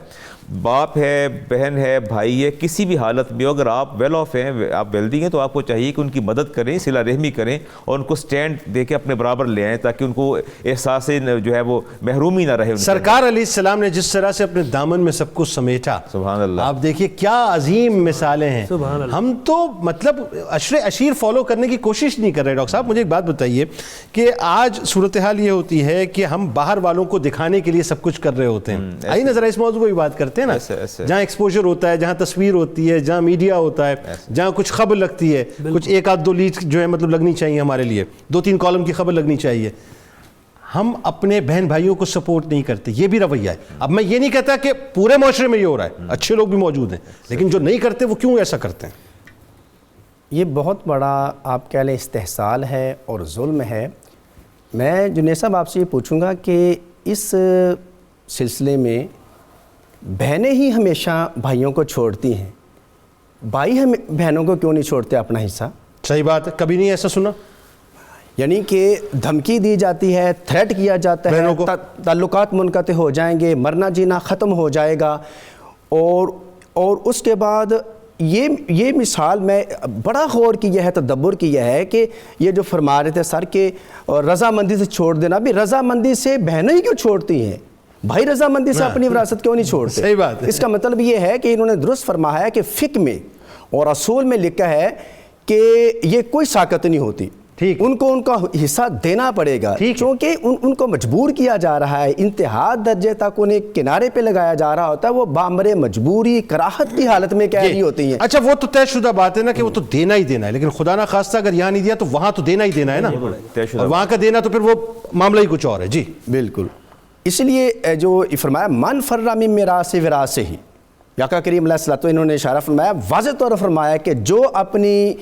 باپ ہے، بہن ہے، بھائی ہے، کسی بھی حالت میں اگر آپ ویل آف ہیں، آپ ویلدی ہیں، تو آپ کو چاہیے کہ ان کی مدد کریں، صلہ رحمی کریں اور ان کو سٹینڈ دے کے اپنے برابر لے آئیں تاکہ ان کو احساس جو ہے وہ محرومی نہ رہے. سرکار علیہ السلام نے جس طرح سے اپنے دامن میں سب کچھ سمیٹا، سبحان اللہ، آپ دیکھیے کیا عظیم مثالیں ہیں. ہم تو مطلب عشر عشیر فالو کرنے کی کوشش نہیں کر رہے. ڈاکٹر صاحب مجھے ایک بات بتائیے کہ آج صورتحال یہ ہوتی ہے کہ ہم باہر والوں کو دکھانے کے لیے سب کچھ کر رہے ہوتے ہیں. آئیے نا ذرا اس موضوع پہ بات کرتے ہیں نا. جہاں ایکسپوجر ہوتا ہے، جہاں تصویر ہوتی ہے، جہاں میڈیا ہوتا ہے، جہاں کچھ خبر لگتی ہے، کچھ ایک آدھ دو لیڈ جو ہے مطلب لگنی چاہیے ہمارے لیے، 2-3 کالم کی خبر لگنی چاہیے، ہم اپنے بہن بھائیوں کو سپورٹ نہیں کرتے. یہ بھی رویہ ہے. اب میں یہ نہیں کہتا کہ پورے معاشرے میں یہ ہو رہا ہے، اچھے لوگ بھی موجود ہیں، لیکن جو نہیں کرتے وہ کیوں ایسا کرتے ہیں؟ یہ بہت بڑا آپ کہہ لیں استحصال ہے اور ظلم ہے. میں جنید صاحب آپ سے یہ پوچھوں گا کہ اس سلسلے میں بہنیں ہی ہمیشہ بھائیوں کو چھوڑتی ہیں، بھائی ہم بہنوں کو کیوں نہیں چھوڑتے اپنا حصہ؟ صحیح بات ہے، کبھی نہیں ایسا سنا. یعنی کہ دھمکی دی جاتی ہے، تھریٹ کیا جاتا ہے، تعلقات منقطع ہو جائیں گے، مرنا جینا ختم ہو جائے گا. اور اس کے بعد یہ مثال میں بڑا غور کیا ہے، تدبر کیا ہے کہ یہ جو فرما رہے تھے سر کہ رضامندی سے چھوڑ دینا، بھی رضامندی سے بہنیں ہی کیوں چھوڑتی ہیں؟ بھائی رضامندی سے اپنی وراثت کیوں نہیں چھوڑتے؟ صحیح بات ہے. اس کا مطلب یہ ہے کہ انہوں نے درست فرمایا کہ فقہ میں اور اصول میں لکھا ہے کہ یہ کوئی ساقط نہیں ہوتی، ان کو ان کا حصہ دینا پڑے گا، چونکہ ان کو مجبور کیا جا رہا ہے، انتہا درجے تک انہیں کنارے پہ لگایا جا رہا ہوتا ہے، وہ بامر مجبوری کراہت کی حالت میں قید ہوتی ہیں. اچھا وہ تو طے شدہ بات ہے نا کہ وہ تو دینا ہی دینا ہے، لیکن خدا نہ خواستہ اگر یہاں نہیں دیا تو وہاں تو دینا ہی دینا ہے نا، اور وہاں کا دینا تو پھر وہ معاملہ ہی کچھ اور ہے. جی بالکل. اس لیے جو فرمایا من فرّ من میراث وراثہ، آقا کریم علیہ الصلوۃ انہوں نے اشارہ فرمایا، واضح طور پر فرمایا کہ جو اپنی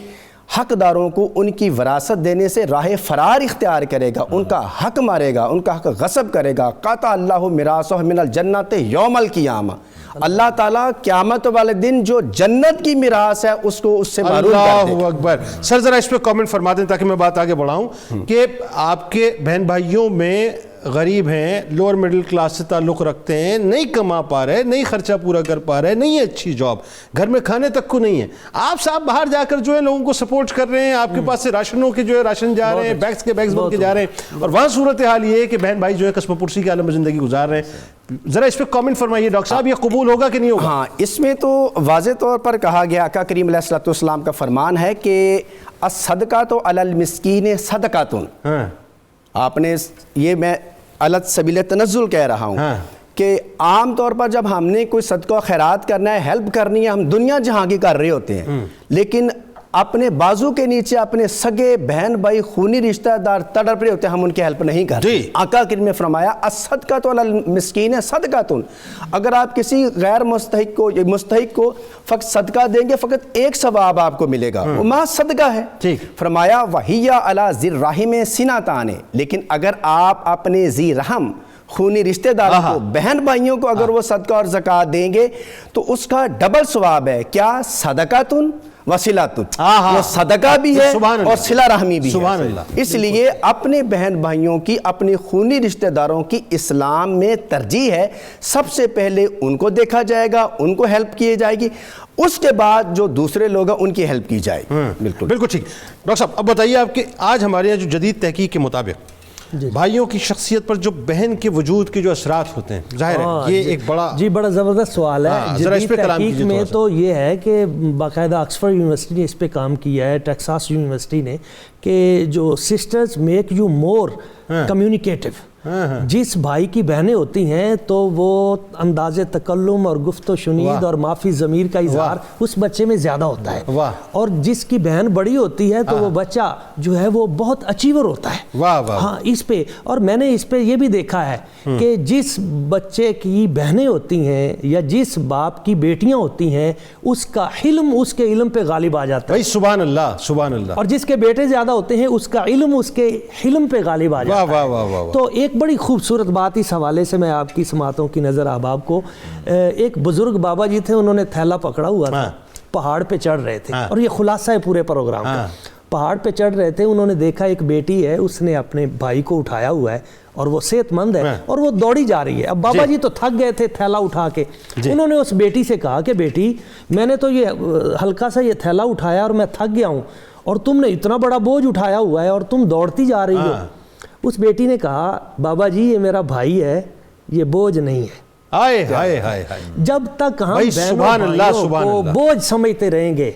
حقداروں کو ان کی وراثت دینے سے راہ فرار اختیار کرے گا، ان کا حق مارے گا، ان کا حق غصب کرے گا، قطع اللہ میراثہ من الجنت یوم القیامہ، اللہ تعالیٰ قیامت والے دن جو جنت کی میراث ہے اس کو اس سے محروم کر دے گا. اللہ اکبر. سر ذرا اس پہ کامنٹ فرما دیں تاکہ میں بات آگے بڑھاؤں کہ آپ کے بہن بھائیوں میں غریب ہیں، لوور مڈل کلاس سے تعلق رکھتے ہیں، نہیں کما پا رہے، نہیں خرچہ پورا کر پا رہے، نہیں ہے اچھی جاب، گھر میں کھانے تک کو نہیں ہے، آپ صاحب باہر جا کر جو ہے لوگوں کو سپورٹ کر رہے ہیں، آپ کے پاس سے راشنوں کے جو ہے راشن جا رہے ہیں، بیگز کے بیگز بن کے جا رہے ہیں، اور وہاں صورتحال یہ ہے کہ بہن بھائی جو ہے قسم پرسی کے عالم میں زندگی گزار رہے ہیں. ذرا اس پہ کامنٹ فرمائیے ڈاکٹر صاحب، یہ قبول ہوگا کہ نہیں ہوگا؟ ہاں، اس میں تو واضح طور پر کہا گیا، آقا کریم علیہ الصلوۃ والسلام کا فرمان ہے کہ الصدقۃ علی المسکین صدقۃ. آپ نے یہ میں علت سبیل تنزل کہہ رہا ہوں کہ عام طور پر جب ہم نے کوئی صدقہ خیرات کرنا ہے، ہیلپ کرنی ہے، ہم دنیا جہاں کی کر رہے ہوتے ہیں، لیکن اپنے بازو کے نیچے اپنے سگے بہن بھائی خونی رشتہ دار تڑپ رہے ہوتے ہیں، ہم ان کی ہیلپ نہیں کرتے. آقا کریم نے فرمایا الصدقۃ علی المسکین صدقۃ. اگر آپ کسی غیر مستحق کو فقط صدقہ دیں گے، فقط ایک ثواب آپ کو ملے گا، وہ محض صدقہ ہے. فرمایا وَهِيَ عَلَى ذِي الرَّحِمِ سِنَتَانِ. لیکن اگر آپ اپنے ذی رحم خونی رشتہ داروں کو، بہن بھائیوں کو اگر وہ صدقہ اور زکوٰۃ دیں گے تو اس کا ڈبل ثواب ہے. کیا؟ صدقۃ وصلۃ. وہ صدقہ بھی ہے اور صلہ رحمی بھی ہے. اس لیے اپنے بہن بھائیوں کی، اپنی خونی رشتہ داروں کی اسلام میں ترجیح ہے. سب سے پہلے ان کو دیکھا جائے گا، ان کو ہیلپ کی جائے گی، اس کے بعد جو دوسرے لوگ ہیں ان کی ہیلپ کی جائے گی. بالکل ٹھیک. ڈاکٹر صاحب اب بتائیے آپ کہ آج ہمارے یہاں جو جدید تحقیق کے مطابق بھائیوں کی شخصیت پر جو بہن کے وجود کے جو اثرات ہوتے ہیں، ظاہر ہے یہ ایک بڑا زبردست سوال ہے. جدید تحقیق میں تو یہ ہے کہ باقاعدہ آکسفورڈ یونیورسٹی نے اس پہ کام کیا ہے، ٹیکساس یونیورسٹی نے، کہ جو sisters make you more communicative. جس بھائی کی بہنیں ہوتی ہیں تو وہ انداز تکلم اور گفت و شنید اور معافی ضمیر کا اظہار اس بچے میں زیادہ ہوتا ہے، اور جس کی بہن بڑی ہوتی ہے تو وہ بچہ جو ہے وہ بہت اچیور ہوتا ہے. ہاں اس پہ، اور میں نے اس پہ یہ بھی دیکھا ہے کہ جس بچے کی بہنیں ہوتی ہیں یا جس باپ کی بیٹیاں ہوتی ہیں اس کا حلم اس کے علم پہ غالب آ جاتا ہے. سبحان اللہ سبحان اللہ. اور جس کے بیٹے زیادہ ہوتے ہیں اس کا علم اس کے حلم پہ غالب آ جاتا ہے. تو ایک بڑی خوبصورت بات اس حوالے سے میں آپ کی سماعتوں کی نظر احباب کو، ایک بزرگ بابا جی تھے، انہوں نے تھیلا پکڑا ہوا تھا پہاڑ پہ چڑھ رہے تھے اور یہ خلاصہ ہے پورے پروگرام کا. پہاڑ پہ چڑھ رہے تھے, انہوں نے دیکھا ایک بیٹی ہے, اس نے اپنے بھائی کو اٹھایا ہوا ہے اور وہ صحت مند ہے اور وہ دوڑی جا رہی ہے. اب بابا جی تو تھک گئے تھے تھیلا اٹھا کے. انہوں نے اس بیٹی سے کہا کہ بیٹی میں نے تو یہ ہلکا سا یہ تھیلا اٹھایا اور میں تھک گیا ہوں, اور تم نے اتنا بڑا بوجھ اٹھایا ہوا ہے اور تم دوڑتی جا رہی ہو. اس بیٹی نے کہا بابا جی یہ میرا بھائی ہے, یہ بوجھ نہیں ہے. جب تک ہم بہنوں کو بوجھ سمجھتے رہیں گے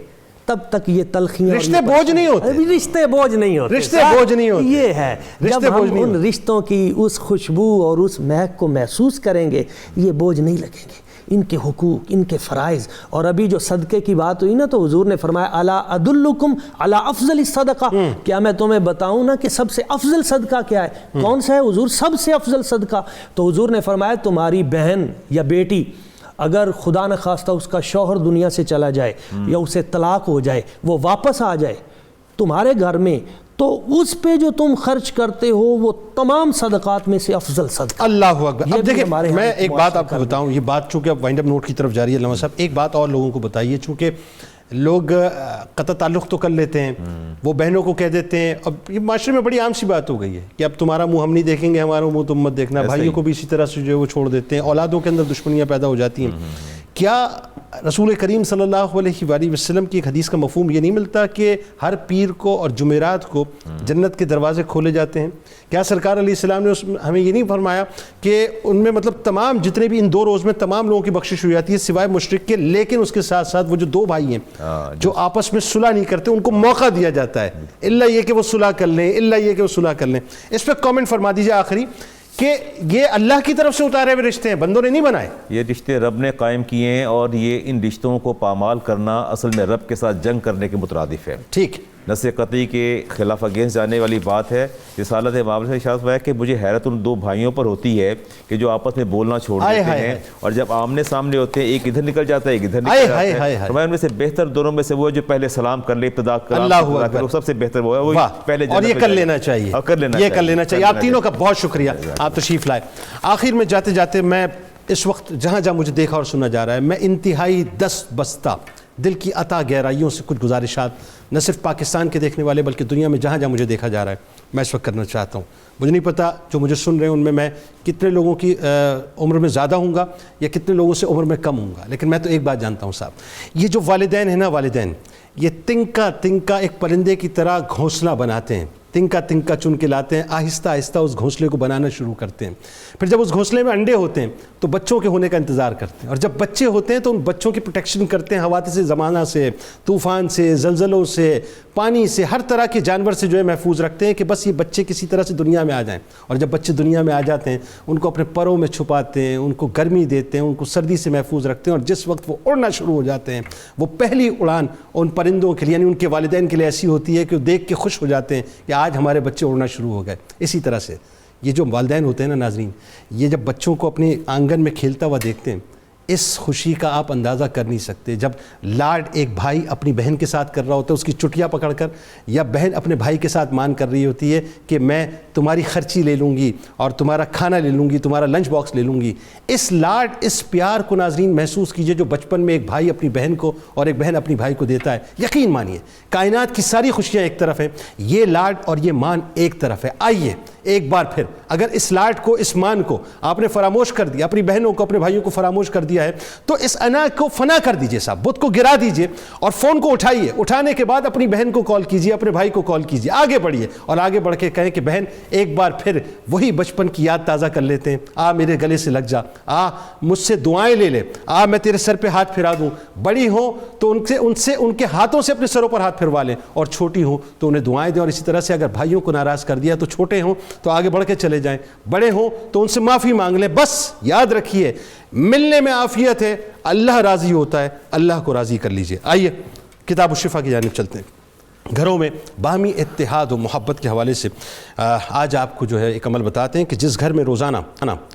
تب تک یہ تلخیاں, رشتے بوجھ نہیں ہوتے, رشتے بوجھ نہیں ہوتے, رشتے بوجھ نہیں ہوتے. یہ ہے جب ہم ان رشتوں کی اس خوشبو اور اس مہک کو محسوس کریں گے یہ بوجھ نہیں لگیں گے. ان کے حقوق, ان کے فرائض. اور ابھی جو صدقے کی بات ہوئی نا, تو حضور نے فرمایا الا ادلکم علی افضل الصدقہ, کیا میں تمہیں بتاؤں نا کہ سب سے افضل صدقہ کیا ہے؟ کون سا ہے حضور سب سے افضل صدقہ؟ تو حضور نے فرمایا تمہاری بہن یا بیٹی اگر خدا نخواستہ اس کا شوہر دنیا سے چلا جائے یا اسے طلاق ہو جائے, وہ واپس آ جائے تمہارے گھر میں, تو اس پہ جو تم خرچ کرتے ہو وہ تمام صدقات میں سے افضل صدقہ. اللہ اکبر. اب دیکھیں میں ایک بات آپ کو بتاؤں, یہ بات چونکہ اب وائنڈ اپ نوٹ کی طرف جاری ہے علامہ صاحب, ایک بات اور لوگوں کو بتائیے, چونکہ لوگ قطع تعلق تو کر لیتے ہیں, وہ بہنوں کو کہہ دیتے ہیں, اب یہ معاشرے میں بڑی عام سی بات ہو گئی ہے کہ اب تمہارا منہ ہم نہیں دیکھیں گے, ہمارا منہ تم مت دیکھنا. بھائیوں کو بھی اسی طرح سے جو ہے وہ چھوڑ دیتے ہیں, اولادوں کے اندر دشمنیاں پیدا ہو جاتی ہیں. کیا رسول کریم صلی اللہ علیہ وآلہ وسلم کی ایک حدیث کا مفہوم یہ نہیں ملتا کہ ہر پیر کو اور جمعرات کو جنت کے دروازے کھولے جاتے ہیں؟ کیا سرکار علیہ السلام نے ہمیں یہ نہیں فرمایا کہ ان میں مطلب تمام جتنے بھی ان 2 روز میں تمام لوگوں کی بخشش ہو جاتی ہے سوائے مشرک کے, لیکن اس کے ساتھ ساتھ وہ جو 2 بھائی ہیں جو آپس میں صلح نہیں کرتے ان کو موقع دیا جاتا ہے, الا یہ کہ وہ صلح کر لیں, الا یہ کہ وہ صلح کر لیں. اس پہ کامنٹ فرما دیجیے آخری کہ یہ اللہ کی طرف سے اتارے ہوئے رشتے ہیں, بندوں نے نہیں بنائے. یہ رشتے رب نے قائم کیے ہیں, اور یہ ان رشتوں کو پامال کرنا اصل میں رب کے ساتھ جنگ کرنے کے مترادف ہے. ٹھیک, نص قطعی کے خلاف اگینسٹ جانے والی بات ہے. رسالت معاملے سے ارشاد ہوا ہے کہ مجھے حیرت ان 2 بھائیوں پر ہوتی ہے کہ جو آپس میں بولنا چھوڑ دیتے ہیں, اور جب آمنے سامنے ہوتے ہیں ایک ادھر نکل جاتا ہے ایک ادھر نکل جاتا ہے. فرمایا ان میں سے بہتر دونوں میں سے وہ جو پہلے سلام کر لے, ابتدا کر, سب سے بہتر وہ ہے وہ پہلے, اور یہ کر لینا چاہیے, یہ کر لینا چاہیے. آپ تینوں کا بہت شکریہ, آپ تشریف لائے. آخر میں جاتے جاتے میں اس وقت جہاں جہاں مجھے دیکھا اور سنا جا رہا ہے, میں انتہائی دست بستہ دل کی عطا گہرائیوں سے کچھ گزارشات نہ صرف پاکستان کے دیکھنے والے بلکہ دنیا میں جہاں جہاں مجھے دیکھا جا رہا ہے میں اس وقت کرنا چاہتا ہوں. مجھے نہیں پتا جو مجھے سن رہے ہیں ان میں کتنے لوگوں کی عمر میں زیادہ ہوں گا یا کتنے لوگوں سے عمر میں کم ہوں گا, لیکن میں تو ایک بات جانتا ہوں صاحب, یہ جو والدین ہیں نا, والدین یہ تنکا ایک پرندے کی طرح گھونسلہ بناتے ہیں, تنکا چن کے لاتے ہیں, آہستہ آہستہ اس گھونسلے کو بنانا شروع کرتے ہیں. پھر جب اس گھونسلے میں انڈے ہوتے ہیں تو بچوں کے ہونے کا انتظار کرتے ہیں, اور جب بچے ہوتے ہیں تو ان بچوں کی پروٹیکشن کرتے ہیں حوادث زمانہ سے, طوفان سے, زلزلوں سے, پانی سے, ہر طرح کے جانور سے جو ہے محفوظ رکھتے ہیں کہ بس یہ بچے کسی طرح سے دنیا میں آ جائیں. اور جب بچے دنیا میں آ جاتے ہیں ان کو اپنے پروں میں چھپاتے ہیں, ان کو گرمی دیتے ہیں, ان کو سردی سے محفوظ رکھتے ہیں, اور جس وقت وہ اڑنا شروع ہو جاتے ہیں وہ پہلی اڑان ان پرندوں کے لیے یعنی ان کے والدین کے لیے ایسی ہوتی ہے کہ وہ دیکھ کے خوش ہو جاتے ہیں کہ آج ہمارے بچے اڑنا شروع ہو گئے. اسی طرح سے یہ جو والدین ہوتے ہیں نا ناظرین, یہ جب بچوں کو اپنے آنگن میں کھیلتا ہوا دیکھتے ہیں اس خوشی کا آپ اندازہ کر نہیں سکتے. جب لاڈ ایک بھائی اپنی بہن کے ساتھ کر رہا ہوتا ہے اس کی چٹیاں پکڑ کر, یا بہن اپنے بھائی کے ساتھ مان کر رہی ہوتی ہے کہ میں تمہاری خرچی لے لوں گی اور تمہارا کھانا لے لوں گی, تمہارا لنچ باکس لے لوں گی, اس لاڈ اس پیار کو ناظرین محسوس کیجئے جو بچپن میں ایک بھائی اپنی بہن کو اور ایک بہن اپنی بھائی کو دیتا ہے. یقین مانیے کائنات کی ساری خوشیاں ایک طرف ہیں, یہ لاڈ اور یہ مان ایک طرف ہے. آئیے ایک بار پھر اگر اس لاڈ کو اس مان کو آپ نے فراموش کر دیا, اپنی بہنوں کو اپنے بھائیوں کو فراموش کر دیا ہے, تو اس انا کو فنا کر دیجئے صاحب, بت کو گرا دیجئے اور فون کو اٹھائیے. اٹھانے کے بعد اپنی بہن کو کال کیجئے, اپنے بھائی کو کال کیجئے, آگے بڑھیے اور آگے بڑھ کے کہیں کہ بہن ایک بار پھر وہی بچپن کی یاد تازہ کر لیتے ہیں, آ میرے گلے سے لگ جا, آ مجھ سے دعائیں لے لے, آ میں تیرے سر پہ ہاتھ پھرا دوں. بڑی ہو تو ان کے ہاتھوں سے اپنے سروں پر ہاتھ پھروا لیں, اور چھوٹی ہو تو انہیں دعائیں دیں. اور اسی طرح سے اگر بھائیوں کو ناراض کر دیا تو چھوٹے ہوں تو آگے بڑھ کے چلے جائیں, بڑے ہوں تو ان سے معافی مانگ لیں. بس یاد رکھیے ملنے میں عافیت ہے, اللہ راضی ہوتا ہے, اللہ کو راضی کر لیجئے. آئیے کتاب الشفا کی جانب چلتے ہیں. گھروں میں باہمی اتحاد و محبت کے حوالے سے آج آپ کو جو ہے ایک عمل بتاتے ہیں کہ جس گھر میں روزانہ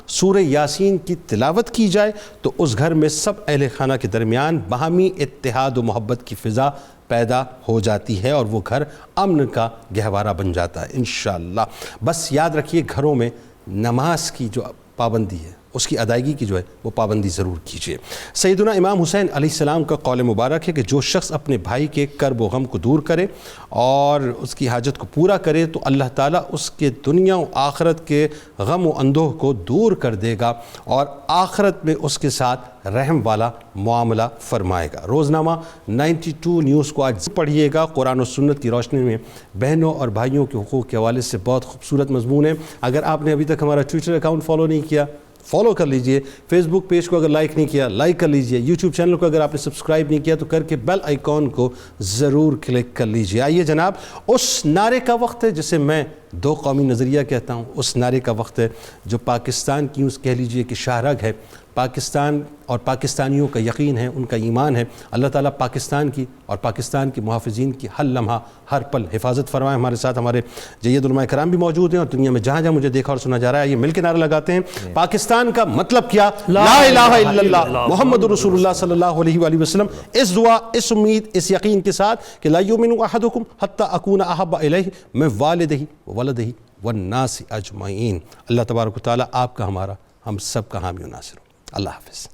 سورہ یاسین کی تلاوت کی جائے تو اس گھر میں سب اہل خانہ کے درمیان باہمی اتحاد و محبت کی فضا پیدا ہو جاتی ہے اور وہ گھر امن کا گہوارہ بن جاتا ہے انشاءاللہ. بس یاد رکھیے گھروں میں نماز کی جو پابندی ہے اس کی ادائیگی کی جو ہے وہ پابندی ضرور کیجیے۔ سیدنا امام حسین علیہ السلام کا قول مبارک ہے کہ جو شخص اپنے بھائی کے کرب و غم کو دور کرے اور اس کی حاجت کو پورا کرے تو اللہ تعالیٰ اس کے دنیا و آخرت کے غم و اندوہ کو دور کر دے گا اور آخرت میں اس کے ساتھ رحم والا معاملہ فرمائے گا۔ روزنامہ 92 نیوز کو آج پڑھیے گا۔ قرآن و سنت کی روشنی میں بہنوں اور بھائیوں کے حقوق کے حوالے سے بہت خوبصورت مضمون ہے۔ اگر آپ نے ابھی تک ہمارا ٹویٹر اکاؤنٹ فالو نہیں کیا، فالو کر لیجئے۔ فیس بک پیج کو اگر لائک نہیں کیا، لائک کر لیجئے۔ یوٹیوب چینل کو اگر آپ نے سبسکرائب نہیں کیا تو کر کے بیل آئیکن کو ضرور کلک کر لیجئے۔ آئیے جناب، اس نعرے کا وقت ہے جسے میں دو قومی نظریہ کہتا ہوں، اس نعرے کا وقت ہے جو پاکستان کی یوں کہہ لیجئے کہ شاہرگ ہے، پاکستان اور پاکستانیوں کا یقین ہے، ان کا ایمان ہے۔ اللہ تعالیٰ پاکستان کی اور پاکستان کے محافظین کی ہر لمحہ ہر پل حفاظت فرمائے۔ ہمارے ساتھ ہمارے جید علماء کرام بھی موجود ہیں اور دنیا میں جہاں جہاں مجھے دیکھا اور سنا جا رہا ہے، یہ مل کے نعرہ لگاتے ہیں، پاکستان کا مطلب کیا؟ لا الہ الا اللہ محمد رسول اللہ صلی اللہ علیہ وآلہ وسلم۔ اس دعا، اس امید، اس یقین کے ساتھ کہ لا یؤمن احدکم حتی اکون احب الیہ من والدہ وولدہ والناس اجمعین۔ اللہ تبارک و تعالیٰ آپ کا، ہمارا، ہم سب کا حامی و ناصر ہو۔ اللہ حافظ۔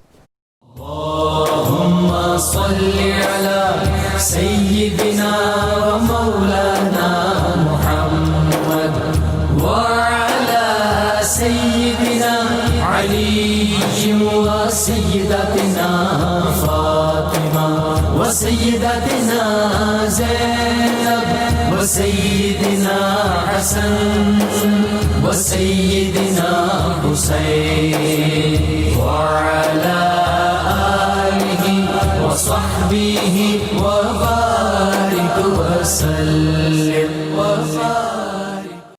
اللہم صلی علی سیدنا و مولانا محمد وعلی سیدنا علی و سیدتنا فاطمہ و سیدتنا زینب و سیدنا حسن و سیدنا حسین وعلی آلہ وصحبہ